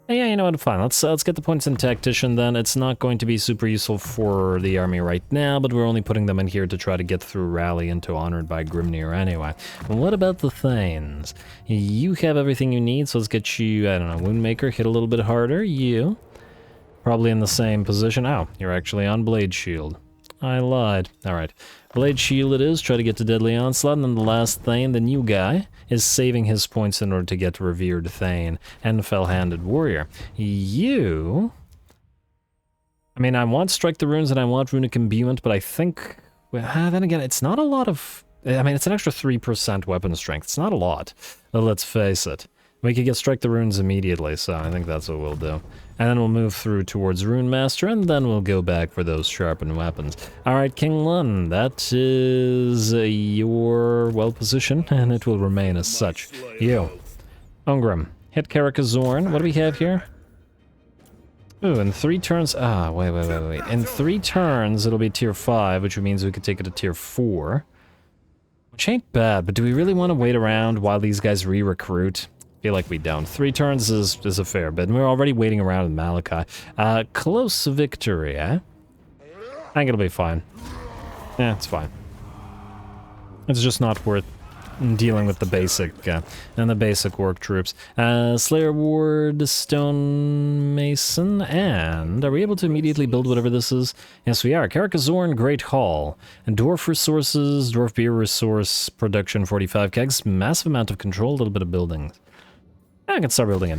Yeah, you know what, fine. Let's get the points in Tactician then. It's not going to be super useful for the army right now, but we're only putting them in here to try to get through Rally into Honored by Grimnir anyway. What about the Thanes? You have everything you need, so let's get you, I don't know, Woundmaker, hit a little bit harder. You, probably in the same position. Oh, you're actually on Blade Shield. I lied. Alright. Blade Shield it is, try to get to Deadly Onslaught, and then the last Thane, the new guy, is saving his points in order to get Revered Thane and Fell-Handed Warrior. You... I mean, I want Strike the Runes and I want Runic Imbuement, but I think... Well, then again, it's not a lot of... I mean, it's an extra 3% weapon strength. It's not a lot, but let's face it. We could get Strike the Runes immediately, so I think that's what we'll do. And then we'll move through towards Rune Master, and then we'll go back for those sharpened weapons. Alright, King Lun, that is your well-positioned, and it will remain as such. You. Ungrim, hit Karakazorn. What do we have here? Ooh, in 3 turns... wait. In 3 turns, it'll be tier 5, which means we could take it to tier 4. Which ain't bad, but do we really want to wait around while these guys re-recruit? Feel like we don't. 3 turns is a fair bit, and we're already waiting around with Malakai. Close victory, eh? I think it'll be fine. Yeah, it's fine. It's just not worth dealing with the basic, and the basic work troops. Slayer Ward, Stone Mason, and are we able to immediately build whatever this is? Yes, we are. Karakazorn, Great Hall, and Dwarf Resources, Dwarf Beer Resource, Production 45 kegs, massive amount of control, a little bit of buildings. I can start building it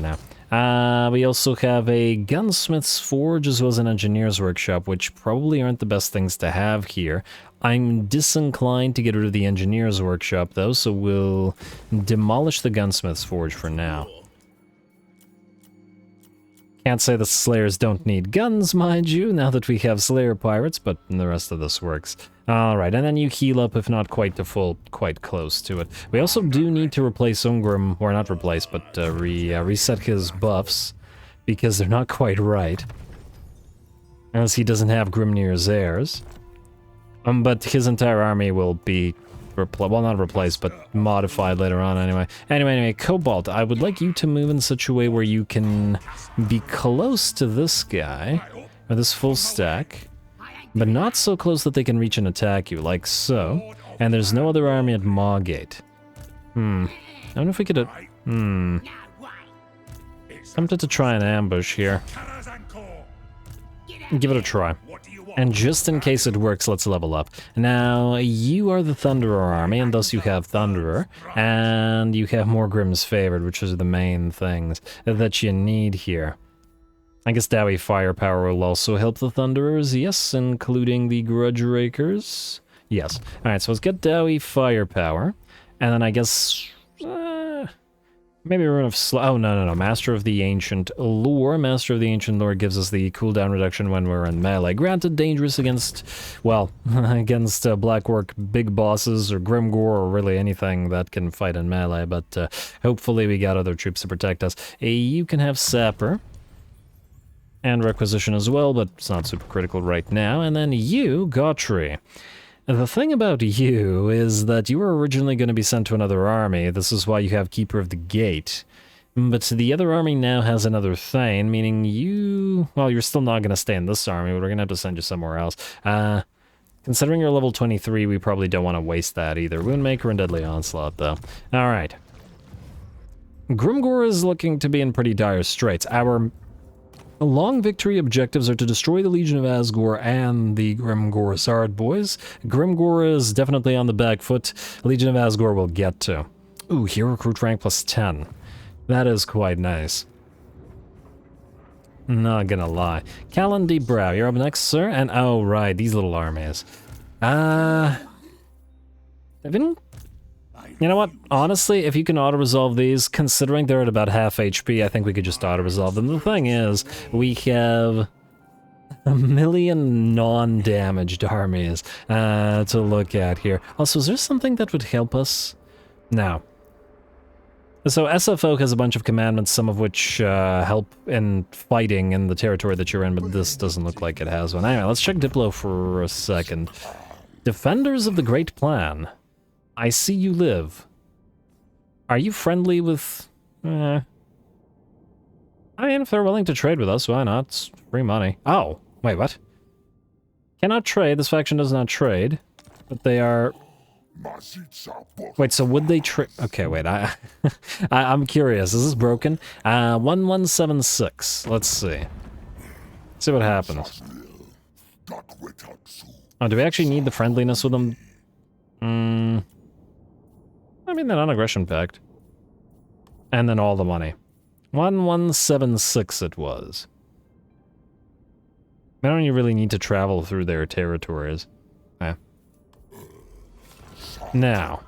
now. We also have a gunsmith's forge as well as an engineer's workshop, which probably aren't the best things to have here. I'm disinclined to get rid of the engineer's workshop though, so we'll demolish the gunsmith's forge for now. Can't say the Slayers don't need guns, mind you, now that we have Slayer pirates, but the rest of this works. Alright, and then you heal up, if not quite to full, quite close to it. We also do need to replace Ungrim, or not replace, but reset his buffs, because they're not quite right. As he doesn't have Grimnir's heirs. But his entire army will be well, not replaced, but modified later on anyway. Anyway, Cobalt, I would like you to move in such a way where you can be close to this guy, or this full stack, but not so close that they can reach and attack you, like so. And there's no other army at Margate. I don't know if we could... Tempted to try an ambush here. Give it a try. And just in case it works, let's level up. Now, you are the Thunderer army, and thus you have Thunderer, and you have more Grimm's Favored, which are the main things that you need here. I guess Dowie Firepower will also help the Thunderers, yes, including the Grudge Rakers. Yes. Alright, so let's get Dowie Firepower, and then I guess... maybe Rune of oh, no. Master of the Ancient Lore. Master of the Ancient Lore gives us the cooldown reduction when we're in melee. Granted, dangerous against, well, against Blackwork big bosses or Grimgore or really anything that can fight in melee, but hopefully we got other troops to protect us. You can have Sapper and Requisition as well, but it's not super critical right now. And then you, Gautry. The thing about you is that you were originally going to be sent to another army. This is why you have Keeper of the Gate. But the other army now has another Thane, meaning you... Well, you're still not going to stay in this army, but we're going to have to send you somewhere else. Considering you're level 23, we probably don't want to waste that either. Woundmaker and Deadly Onslaught, though. Alright. Grimgore is looking to be in pretty dire straits. Our... long victory objectives are to destroy the Legion of Asgore and the Grimgore Sard boys. Grimgore is definitely on the back foot. Legion of Asgore will get to. Ooh, hero recruit rank plus 10. That is quite nice. Not gonna lie. Callan D. Brow, you're up next, sir? And oh, right, these little armies. You know what? Honestly, if you can auto-resolve these, considering they're at about half HP, I think we could just auto-resolve them. The thing is, we have a million non-damaged armies to look at here. Also, is there something that would help us? No. So SFO has a bunch of commandments, some of which help in fighting in the territory that you're in, but this doesn't look like it has one. Anyway, let's check Diplo for a second. Defenders of the Great Plan. I see you live. Are you friendly with... I mean, if they're willing to trade with us, why not? It's free money. Oh, wait, what? Cannot trade. This faction does not trade. But they are... Wait, so would they trade... Okay, wait, I'm curious. Is this broken? 1176. Let's see. See what happens. Oh, do we actually need the friendliness with them? I mean, the non-aggression pact. And then all the money. 1176 it was. I don't you really need to travel through their territories. Now.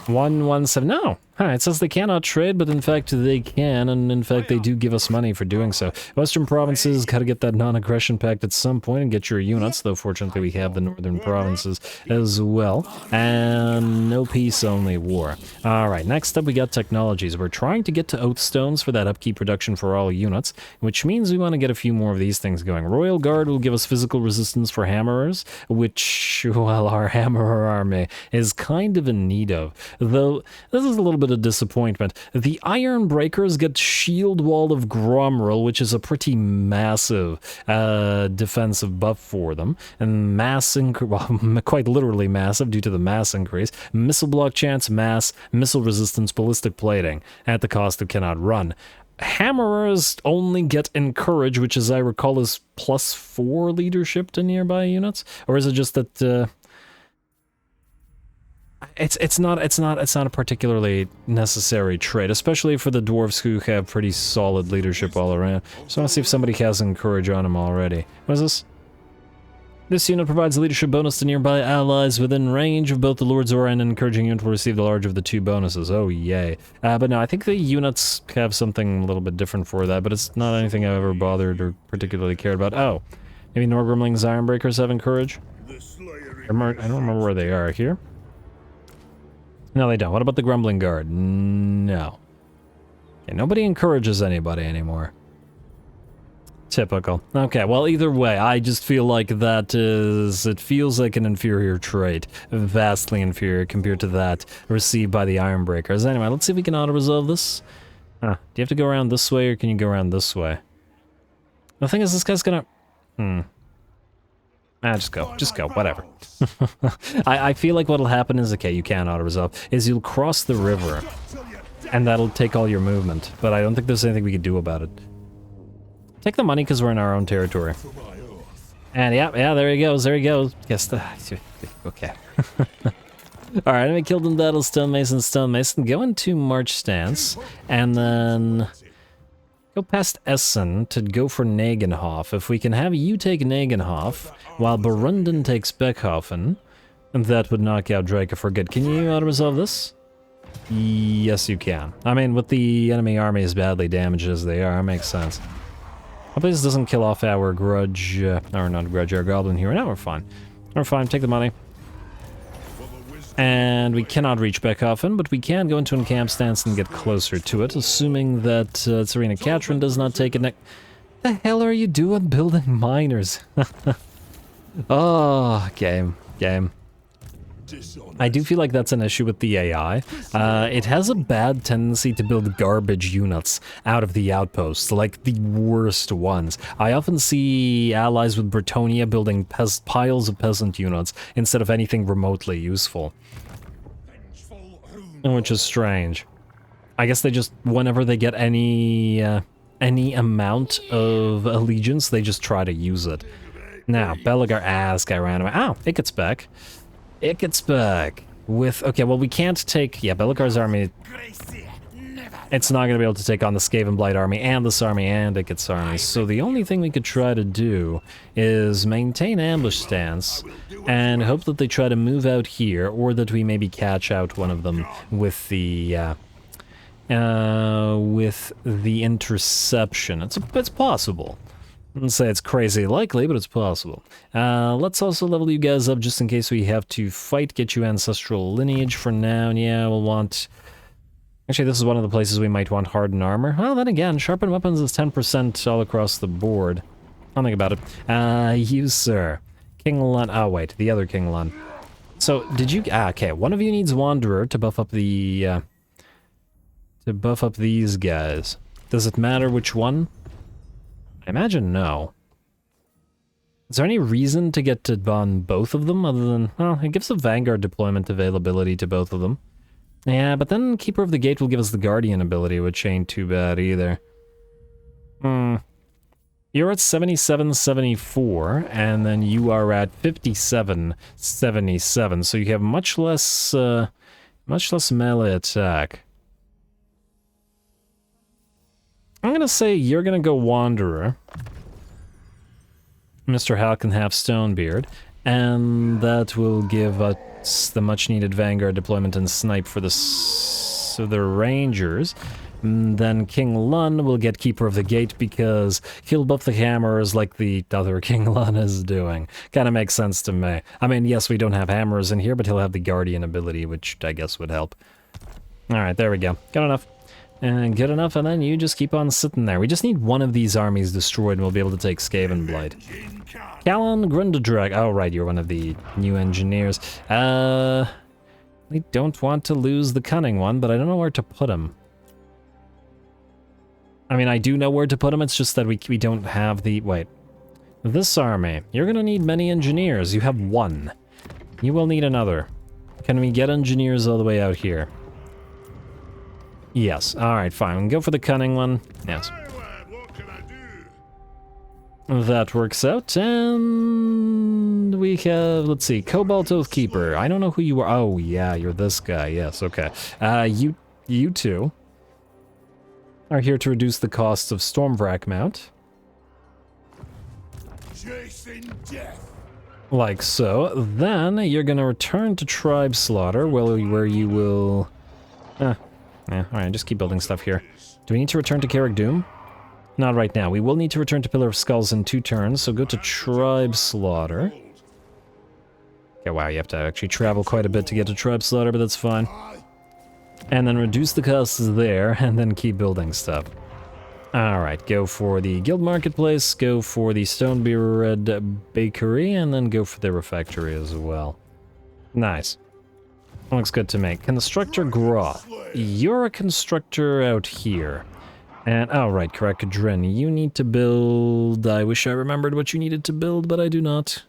117. No! Huh, it says they cannot trade, but in fact they can, and in fact they do give us money for doing so. Western provinces gotta get that non-aggression pact at some point and get your units, though fortunately we have the northern provinces as well. And no peace, only war. Alright, next up we got technologies. We're trying to get to Oathstones for that upkeep reduction for all units, which means we want to get a few more of these things going. Royal Guard will give us physical resistance for hammerers, which, well, our hammerer army is kind of in need of. Though, this is a little bit of disappointment. The Iron Breakers get Shield Wall of Gromrel, which is a pretty massive defensive buff for them, and well, quite literally massive due to the mass increase. Missile block chance, mass, missile resistance, ballistic plating, at the cost of cannot run. Hammerers only get Encourage, which as I recall is +4 leadership to nearby units, or is it just that it's not a particularly necessary trait, especially for the dwarves who have pretty solid leadership all around. So I want to see if somebody has Encourage on them already. What is this? This unit provides a leadership bonus to nearby allies within range of both the Lord's Aura, and an encouraging unit will receive the larger of the two bonuses. Oh, yay. But no, I think the units have something a little bit different for that, but it's not anything I've ever bothered or particularly cared about. Oh, maybe Norgrimling's Ironbreakers have encourage? I don't remember where they are. Here? No, they don't. What about the Grumbling Guard? No. Okay, nobody encourages anybody anymore. Typical. Okay, well, either way, I just feel like that is... It feels like an inferior trait. Vastly inferior compared to that received by the Ironbreakers. Anyway, let's see if we can auto-resolve this. Huh. Do you have to go around this way, or can you go around this way? The thing is, this guy's gonna... just go. Just go. Whatever. I feel like what'll happen is, okay, you can auto-resolve, is you'll cross the river, and that'll take all your movement. But I don't think there's anything we could do about it. Take the money because we're in our own territory. And yeah, there he goes, Guess the... Okay. Alright, enemy killed in battle, stonemason. Go into march stance, and then... Go past Essen to go for Nagenhof. If we can have you take Nagenhof, while Berunden takes Beckhofen, that would knock out Drake, I forget. Can you auto-resolve this? Yes, you can. I mean, with the enemy army as badly damaged as they are, it makes sense. Hopefully this doesn't kill off our grudge, or not grudge, our goblin here. No, we're fine. We're fine, take the money. And we cannot reach Beckhofen, but we can go into an camp stance and get closer to it, assuming that Serena Katrin does not take it. The hell are you doing building miners? Oh, game. I do feel like that's an issue with the AI. It has a bad tendency to build garbage units out of the outposts, like the worst ones. I often see allies with Bretonia building piles of peasant units instead of anything remotely useful. Which is strange. I guess they just, whenever they get any amount of allegiance, they just try to use it. Now, Belagar guy ran away. Oh, it gets back. With, okay, well, we can't take, yeah, Belagar's army, it's not going to be able to take on the Skavenblight army, and this army, and Ikit's army, so the only thing we could try to do is maintain ambush stance, and hope that they try to move out here, or that we maybe catch out one of them with the interception. It's possible. I wouldn't say it's crazy likely, but it's possible. Let's also level you guys up just in case we have to fight, get you ancestral lineage for now. Yeah, we'll want... Actually, this is one of the places we might want hardened armor. Well, then again, sharpened weapons is 10% all across the board. I'll think about it. You, sir. King Lun... Oh, wait, the other King Lun. So, did you... okay, one of you needs Wanderer to buff up the... to buff up these guys. Does it matter which one? I imagine no. Is there any reason to get to bond both of them other than... Well, it gives the Vanguard deployment availability to both of them. Yeah, but then Keeper of the Gate will give us the Guardian ability, which ain't too bad either. You're at 77-74, and then you are at 57-77, so you have much less melee attack. I'm gonna say you're gonna go Wanderer. Mr. Hal can have Stonebeard, and that will give us the much-needed Vanguard deployment and Snipe for the Rangers. And then King Lun will get Keeper of the Gate because he'll buff the hammers like the other King Lun is doing. Kinda makes sense to me. I mean, yes, we don't have hammers in here, but he'll have the Guardian ability, which I guess would help. Alright, there we go. Good enough. And good enough, and then you just keep on sitting there. We just need one of these armies destroyed, and we'll be able to take Skavenblight. Callan Grundadrag. Oh, right, you're one of the new engineers. We don't want to lose the cunning one, but I don't know where to put him. I mean, I do know where to put him, it's just that we don't have the... Wait. This army. You're gonna need many engineers. You have one. You will need another. Can we get engineers all the way out here? Yes. Alright, fine. We can go for the cunning one. Yes. That works out, and we have, let's see, Cobalt Oathkeeper. I don't know who you are. Oh, yeah, you're this guy. Yes, okay. You two are here to reduce the costs of Stormvrak Mount. Chasing death. Like so. Then you're gonna return to Tribe Slaughter, where you will... yeah, alright, just keep building stuff here. Do we need to return to Carrick Doom? Not right now. We will need to return to Pillar of Skulls in 2 turns, so go to Tribe Slaughter. Okay, wow, you have to actually travel quite a bit to get to Tribe Slaughter, but that's fine. And then reduce the costs there, and then keep building stuff. Alright, go for the Guild Marketplace, go for the Stonebeard Bakery, and then go for the Refectory as well. Nice. Looks good to me. Constructor Groth. You're a constructor out here. And, oh right, Karakadrin, you need to build... I wish I remembered what you needed to build, but I do not.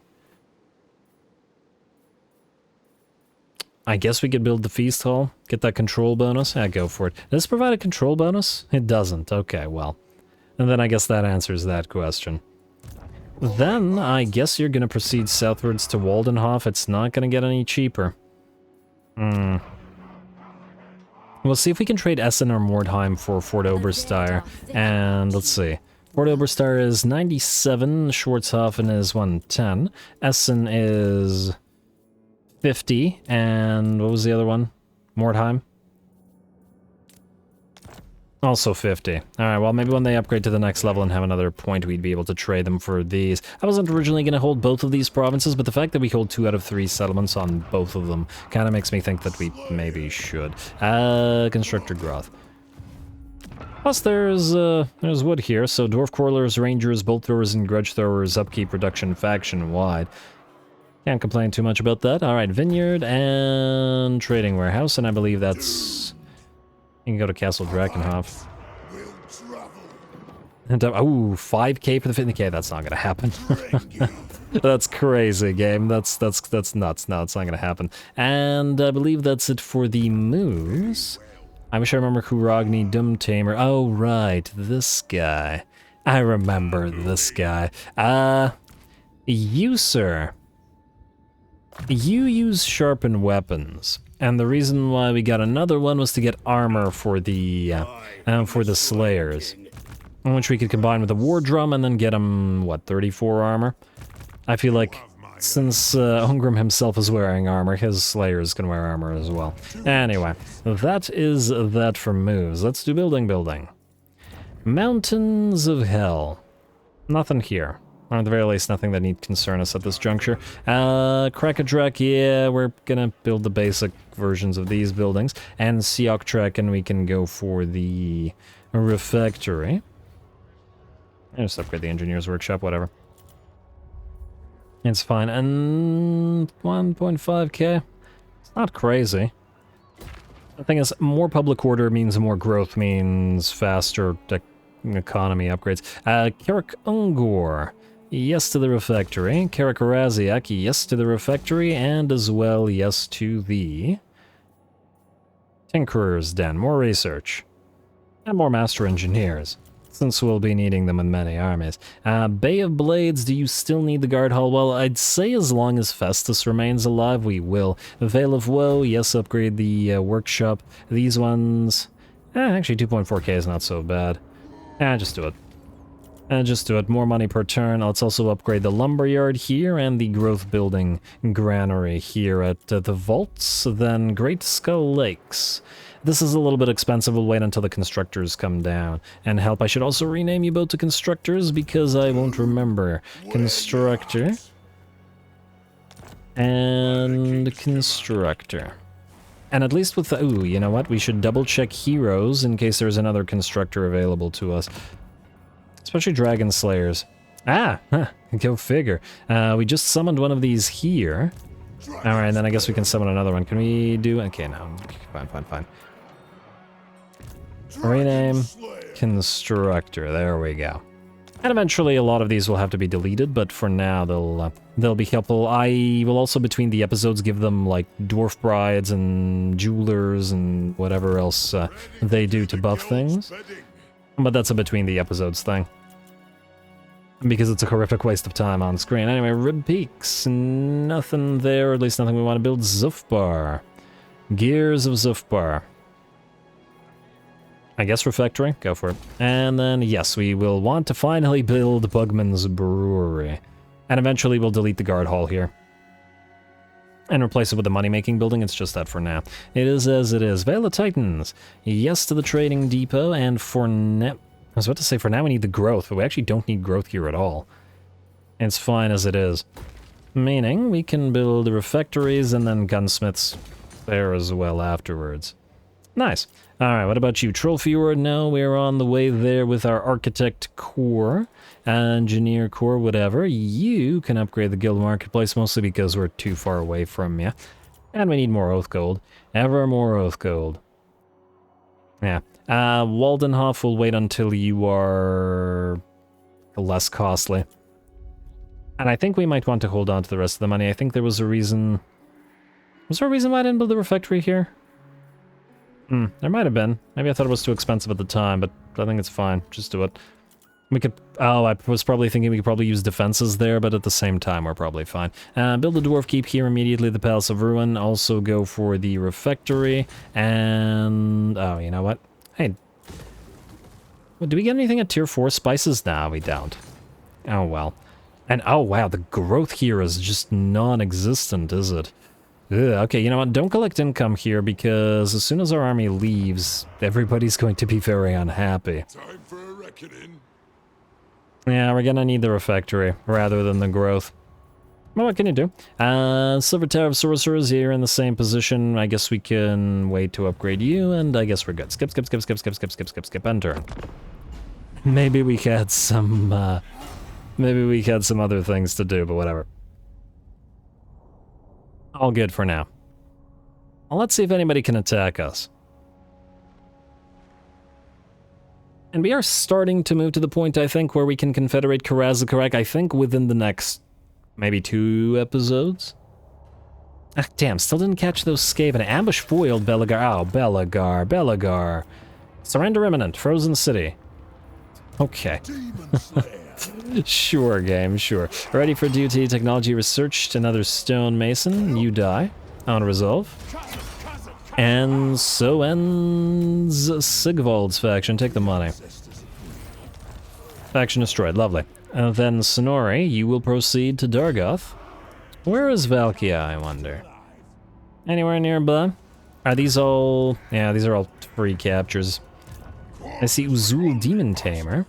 I guess we could build the Feast Hall, get that control bonus. Yeah, go for it. Does this provide a control bonus? It doesn't. Okay, well. And then I guess that answers that question. Then, I guess you're gonna proceed southwards to Waldenhof. It's not gonna get any cheaper. We'll see if we can trade Essen or Mordheim for Fort Oberstyre. And let's see. Fort Oberstyre is 97, Schwarzhofen is 110, Essen is 50, and what was the other one? Mordheim? Also 50. Alright, well maybe when they upgrade to the next level and have another point, we'd be able to trade them for these. I wasn't originally going to hold both of these provinces, but the fact that we hold 2 out of 3 settlements on both of them kind of makes me think that we maybe should. Constructor Groth. Plus there's wood here, so Dwarf Quarrelers, Rangers, Bolt Throwers, and Grudge Throwers upkeep reduction faction-wide. Can't complain too much about that. Alright, Vineyard and Trading Warehouse, and I believe that's... You can go to Castle Drakenhof. And, oh, 5k for the 50k, that's not gonna happen. That's crazy, game. That's nuts. No, it's not gonna happen. And I believe that's it for the moves. I wish I remember Kuragni Doomtamer. Oh, right, this guy. I remember this guy. You, sir. You use sharpened weapons. And the reason why we got another one was to get armor for the Slayers. Which we could combine with the War Drum and then get them, what, 34 armor? I feel like since Ungrim himself is wearing armor, his Slayers can wear armor as well. Anyway, that is that for moves. Let's do building. Mountains of Hell. Nothing here. Or at the very least, nothing that need concern us at this juncture. Krakadrak, yeah, we're gonna build the basic versions of these buildings. And Sioktrek, and we can go for the Refectory. I'll just upgrade the Engineer's Workshop, whatever. It's fine. And 1.5k? It's not crazy. The thing is, more public order means more growth, means faster economy upgrades. Carrick Ungor. Yes to the Refectory. Carrick Raziak, yes to the Refectory, and as well, yes to the Tinkerer's Den. More research. And more Master Engineers, since we'll be needing them in many armies. Bay of Blades, do you still need the Guard Hall? Well, I'd say as long as Festus remains alive, we will. Veil of Woe, yes, upgrade the workshop. These ones... actually 2.4k is not so bad. Just do it. Just do it. More money per turn. Let's also upgrade the lumberyard here and the growth building granary here at the vaults. Then Great Skull Lakes. This is a little bit expensive. We'll wait until the constructors come down and help. I should also rename you both to constructors because I won't remember. Constructor. And constructor. And at least with the... Ooh, you know what? We should double check heroes in case there's another constructor available to us. Especially Dragon Slayers. Go figure. We just summoned one of these here. Alright, then I guess we can summon another one. Can we do... Okay, no. Fine. Rename Constructor. There we go. And eventually a lot of these will have to be deleted, but for now they'll be helpful. I will also, between the episodes, give them, like, Dwarf Brides and Jewelers and whatever else they do to buff things. But that's a between the episodes thing. Because it's a horrific waste of time on screen. Anyway, Rib Peaks. Nothing there, or at least nothing we want to build. Zufbar. Gears of Zufbar. I guess Refectory. Go for it. And then, yes, we will want to finally build Bugman's Brewery. And eventually we'll delete the guard hall here. And replace it with a money-making building. It's just that for now. It is as it is. Veil of Titans. Yes to the trading depot, and for now... I was about to say for now we need the growth, but we actually don't need growth here at all. It's fine as it is. Meaning we can build refectories and then gunsmiths there as well afterwards. Nice. Alright, what about you? Troll Fjord? No, we're on the way there with our Architect Core, Engineer Core, whatever. You can upgrade the Guild Marketplace, mostly because we're too far away from you. And we need more Oath Gold. Ever more Oath Gold. Yeah. Waldenhof will wait until you are less costly. And I think we might want to hold on to the rest of the money. I think there was a reason... Was there a reason why I didn't build the refectory here? There might have been. Maybe I thought it was too expensive at the time, but I think it's fine. Just do it. We could... Oh, I was probably thinking we could probably use defenses there, but at the same time, we're probably fine. Build the Dwarf Keep here immediately, the Palace of Ruin. Also go for the refectory. And... Oh, you know what? Hey. Do we get anything at tier 4 spices? Nah, we don't. Oh, well. And, oh, wow, the growth here is just non-existent, is it? Ugh, okay, you know what? Don't collect income here because as soon as our army leaves, everybody's going to be very unhappy. Time for a reckoning. Yeah, we're gonna need the refectory rather than the growth. Well, what can you do? Silver Tower of Sorcerers, you're in the same position. I guess we can wait to upgrade you, and I guess we're good. Skip, skip, skip, skip, skip, skip, skip, skip, skip, and turn. Maybe we had some, maybe we had some other things to do, but whatever. All good for now. Well, let's see if anybody can attack us. And we are starting to move to the point, I think, where we can confederate Karazakarak, I think, within the next, maybe 2 episodes? Ah, damn, still didn't catch those Skaven. Ambush foiled Belagar. Oh, Belagar, Belagar. Surrender imminent, Frozen City. Okay. Demon Slayer. Sure, game, sure. Ready for duty, technology researched, another stonemason, you die. On resolve. And so ends Sigvald's faction, take the money. Faction destroyed, lovely. Then Sonori, you will proceed to Dargoth. Where is Valkia, I wonder? Anywhere nearby? Are these all... Yeah, these are all free captures. I see Uzul Demon Tamer.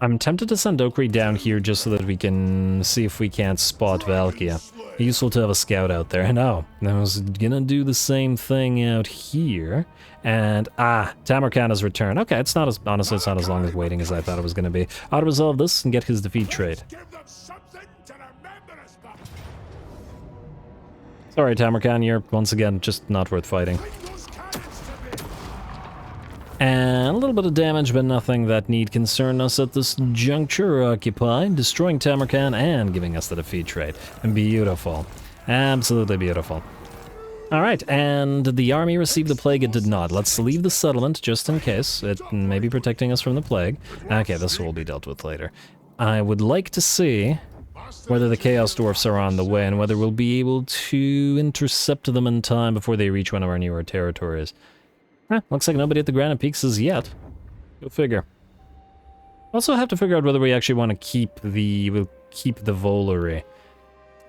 I'm tempted to send Okri down here just so that we can see if we can't spot Valkia. Useful to have a scout out there. No, I was gonna do the same thing out here. And, Tamarkan has returned. Okay, it's not as, honestly, it's not as long as waiting as I thought it was gonna be. I'll resolve this and get his defeat trait. Sorry, Tamarkan, you're, once again, just not worth fighting. And a little bit of damage, but nothing that need concern us at this juncture. Occupied, destroying Tamarkan and giving us the defeat trait. Beautiful. Absolutely beautiful. Alright, and the army received the plague? It did not. Let's leave the settlement just in case. It may be protecting us from the plague. Okay, this will be dealt with later. I would like to see whether the Chaos Dwarfs are on the way and whether we'll be able to intercept them in time before they reach one of our newer territories. Looks like nobody at the Granite Peaks as yet. Go figure. Also have to figure out whether we actually want to keep the Volary.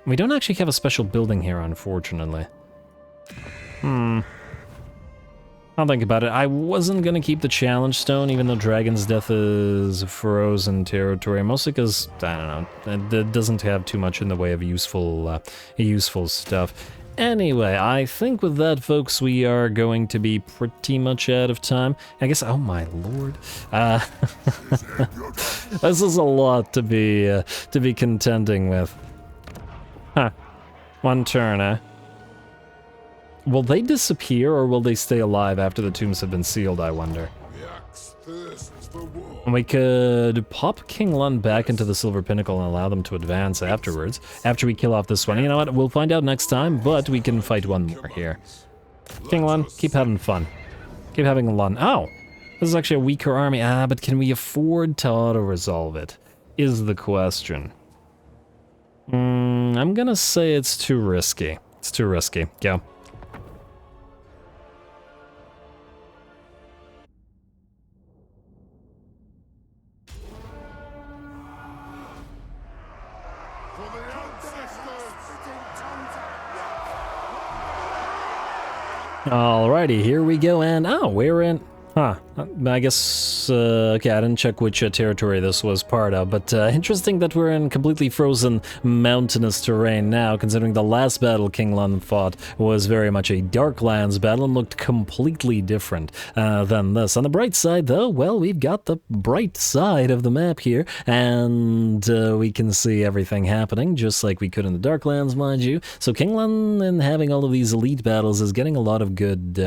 We don't actually have a special building here, unfortunately. I'll think about it. I wasn't gonna keep the Challenge Stone, even though Dragon's Death is frozen territory, mostly because, I don't know, it doesn't have too much in the way of useful stuff. Anyway, I think with that, folks, we are going to be pretty much out of time. I guess, oh my lord. This is a lot to be contending with. Huh. One turn, eh? Will they disappear, or will they stay alive after the tombs have been sealed, I wonder? We could pop King Lund back into the Silver Pinnacle and allow them to advance afterwards, after we kill off this one. You know what, we'll find out next time, but we can fight one more here. King Lund, keep having fun. Keep having Lund. Oh! This is actually a weaker army. But can we afford to auto-resolve it? Is the question. I'm gonna say it's too risky. It's too risky. Go. For the ancestors! Alrighty, here we go, and oh, we're in... Huh, I guess, okay, I didn't check which territory this was part of, but interesting that we're in completely frozen mountainous terrain now, considering the last battle King Lun fought was very much a Darklands battle and looked completely different than this. On the bright side, though, well, we've got the bright side of the map here, and we can see everything happening, just like we could in the Darklands, mind you. So King Lun, in having all of these elite battles, is getting a lot of good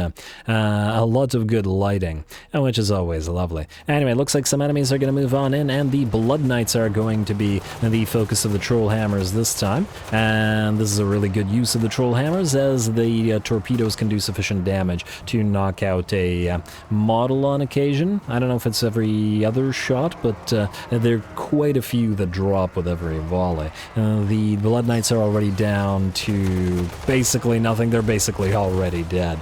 lighting, which is always lovely. Anyway, looks like some enemies are going to move on in, and the Blood Knights are going to be the focus of the Troll Hammers this time. And this is a really good use of the Troll Hammers, as the torpedoes can do sufficient damage to knock out a model on occasion. I don't know if it's every other shot, but there are quite a few that drop with every volley. The Blood Knights are already down to basically nothing. They're basically already dead.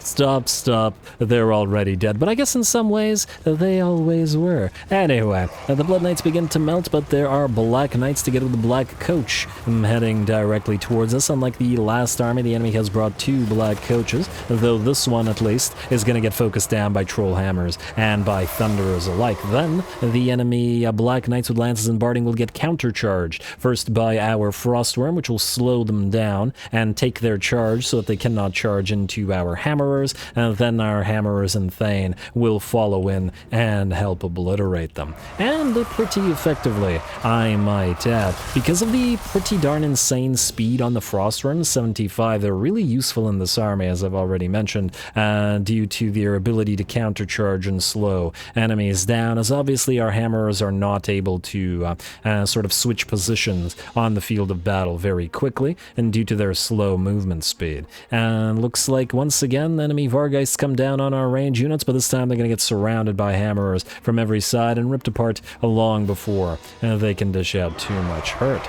Stop, they're already dead. But I guess in some ways, they always were. Anyway, the Blood Knights begin to melt, but there are Black Knights together with the Black Coach heading directly towards us. Unlike the last army, the enemy has brought 2 Black Coaches, though this one, at least, is going to get focused down by Troll Hammers and by Thunderers alike. Then, the enemy Black Knights with Lances and Barding will get countercharged, first by our Frostworm, which will slow them down and take their charge so that they cannot charge into our Hammerers, and then our Hammerers and Thane will follow in and help obliterate them. And pretty effectively, I might add. Because of the pretty darn insane speed on the Frostworms, 75, they're really useful in this army, as I've already mentioned, due to their ability to countercharge and slow enemies down, as obviously our Hammerers are not able to sort of switch positions on the field of battle very quickly, and due to their slow movement speed. And looks like, once again, enemy Vargeists come down on our range units, but this time they're going to get surrounded by Hammerers from every side and ripped apart long before they can dish out too much hurt.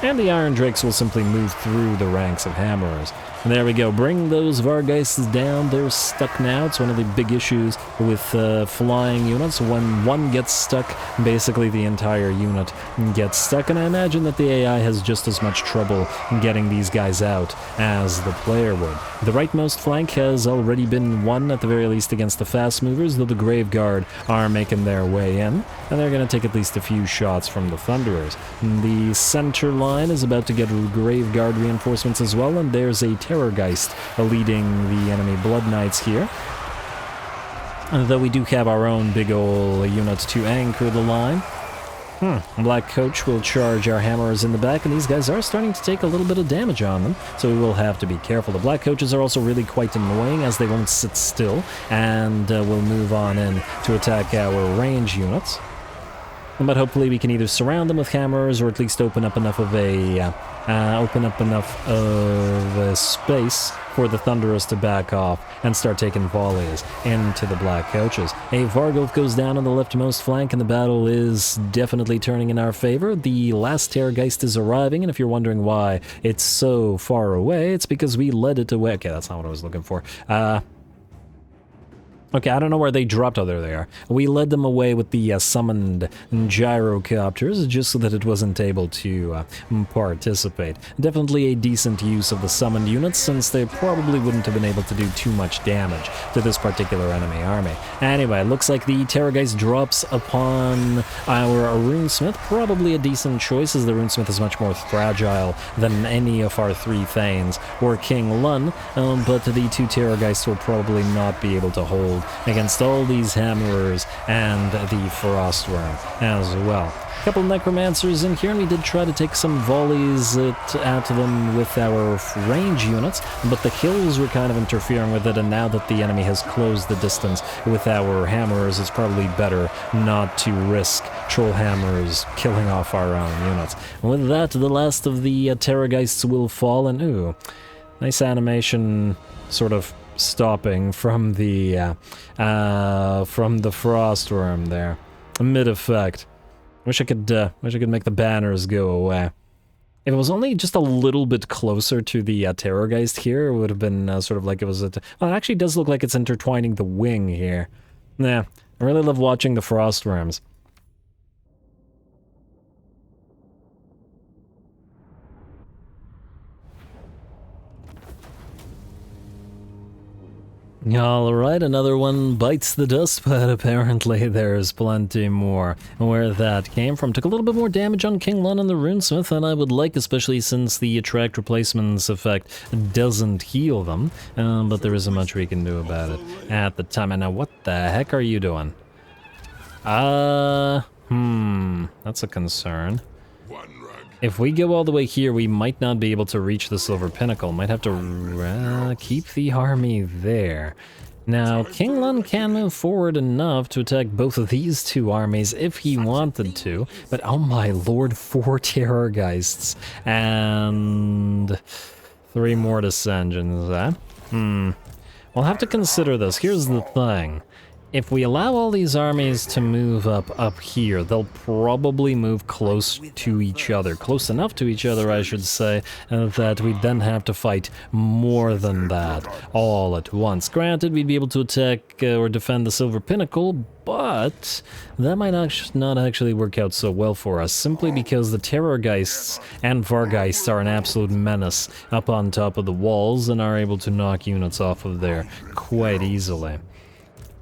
And the Iron Drakes will simply move through the ranks of Hammerers. And there we go, bring those Vargeists down. They're stuck now. It's one of the big issues with flying units. When one gets stuck, basically the entire unit gets stuck. And I imagine that the AI has just as much trouble getting these guys out as the player would. The rightmost flank has already been won, at the very least, against the fast movers, though the Graveguard are making their way in. And they're going to take at least a few shots from the Thunderers. The center line is about to get Graveguard reinforcements as well, and there's a Terrorgeist leading the enemy Blood Knights here. Though we do have our own big ol' unit to anchor the line. Black Coach will charge our Hammerers in the back, and these guys are starting to take a little bit of damage on them, so we will have to be careful. The Black Coaches are also really quite annoying, as they won't sit still, and will move on in to attack our range units. But hopefully we can either surround them with Hammerers, or at least open up enough of a space for the Thunderers to back off and start taking volleys into the Black Coaches. A Vargolf goes down on the leftmost flank, and the battle is definitely turning in our favor. The last Terrorgeist is arriving, and if you're wondering why it's so far away, it's because we led it away. Okay, that's not what I was looking for. Okay, I don't know where they dropped. Oh, there they are. We led them away with the summoned gyrocopters, just so that it wasn't able to participate. Definitely a decent use of the summoned units, since they probably wouldn't have been able to do too much damage to this particular enemy army. Anyway, looks like the Terrorgeist drops upon our Runesmith. Probably a decent choice, as the Runesmith is much more fragile than any of our 3 Thanes or King Lun, but the 2 Terrorgeists will probably not be able to hold against all these Hammerers and the Frostworm as well. A couple of Necromancers in here, and we did try to take some volleys at them with our range units, but the kills were kind of interfering with it, and now that the enemy has closed the distance with our Hammerers, it's probably better not to risk Troll Hammers killing off our own units. With that, the last of the Terrorgeists will fall, and ooh, nice animation sort of stopping from the Frostworm there, mid-effect. Wish I could make the banners go away. If it was only just a little bit closer to the Terrorgeist here, it would have been sort of like it was well, it actually does look like it's intertwining the wing here. Yeah, I really love watching the Frostworms. Alright, another one bites the dust, but apparently there's plenty more. Where that came from took a little bit more damage on King Lon and the Runesmith than I would like, especially since the attract replacements effect doesn't heal them. But there isn't much we can do about it at the time. And now what the heck are you doing? That's a concern. If we go all the way here, we might not be able to reach the Silver Pinnacle. Might have to keep the army there. Now, King Lun can move forward enough to attack both of these two armies if he wanted to, but oh my lord, 4 Terrorgeists and 3 Mortis engines, We'll have to consider this. Here's the thing. If we allow all these armies to move up here, they'll probably move close to each other. Close enough to each other, I should say, that we'd then have to fight more than that all at once. Granted, we'd be able to attack or defend the Silver Pinnacle, but that might not actually work out so well for us, simply because the Terrorgeists and Vargeists are an absolute menace up on top of the walls and are able to knock units off of there quite easily.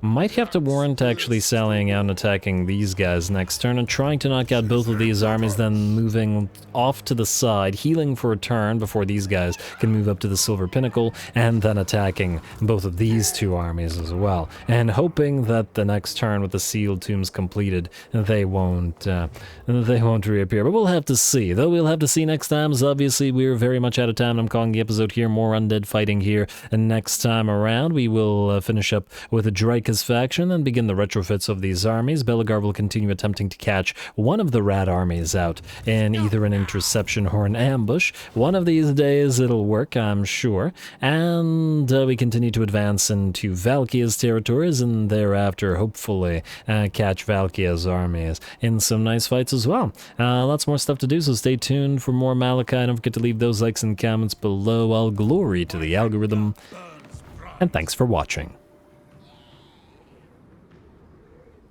Might have to warrant actually sallying out and attacking these guys next turn and trying to knock out both of these armies, then moving off to the side, healing for a turn before these guys can move up to the Silver Pinnacle, and then attacking both of these two armies as well. And hoping that the next turn with the sealed tombs completed, they won't reappear. But we'll have to see. Though we'll have to see next time, as obviously we're very much out of time. I'm calling the episode here. More undead fighting here. And next time around, we will finish up with a Drakus faction and begin the retrofits of these armies. Belegar will continue attempting to catch one of the rat armies out in either an interception or an ambush. One of these days it'll work, I'm sure. And we continue to advance into Valkia's territories and thereafter hopefully catch Valkia's armies in some nice fights as well. Lots more stuff to do, so stay tuned for more Malakai. Don't forget to leave those likes and comments below. All glory to the algorithm, and thanks for watching.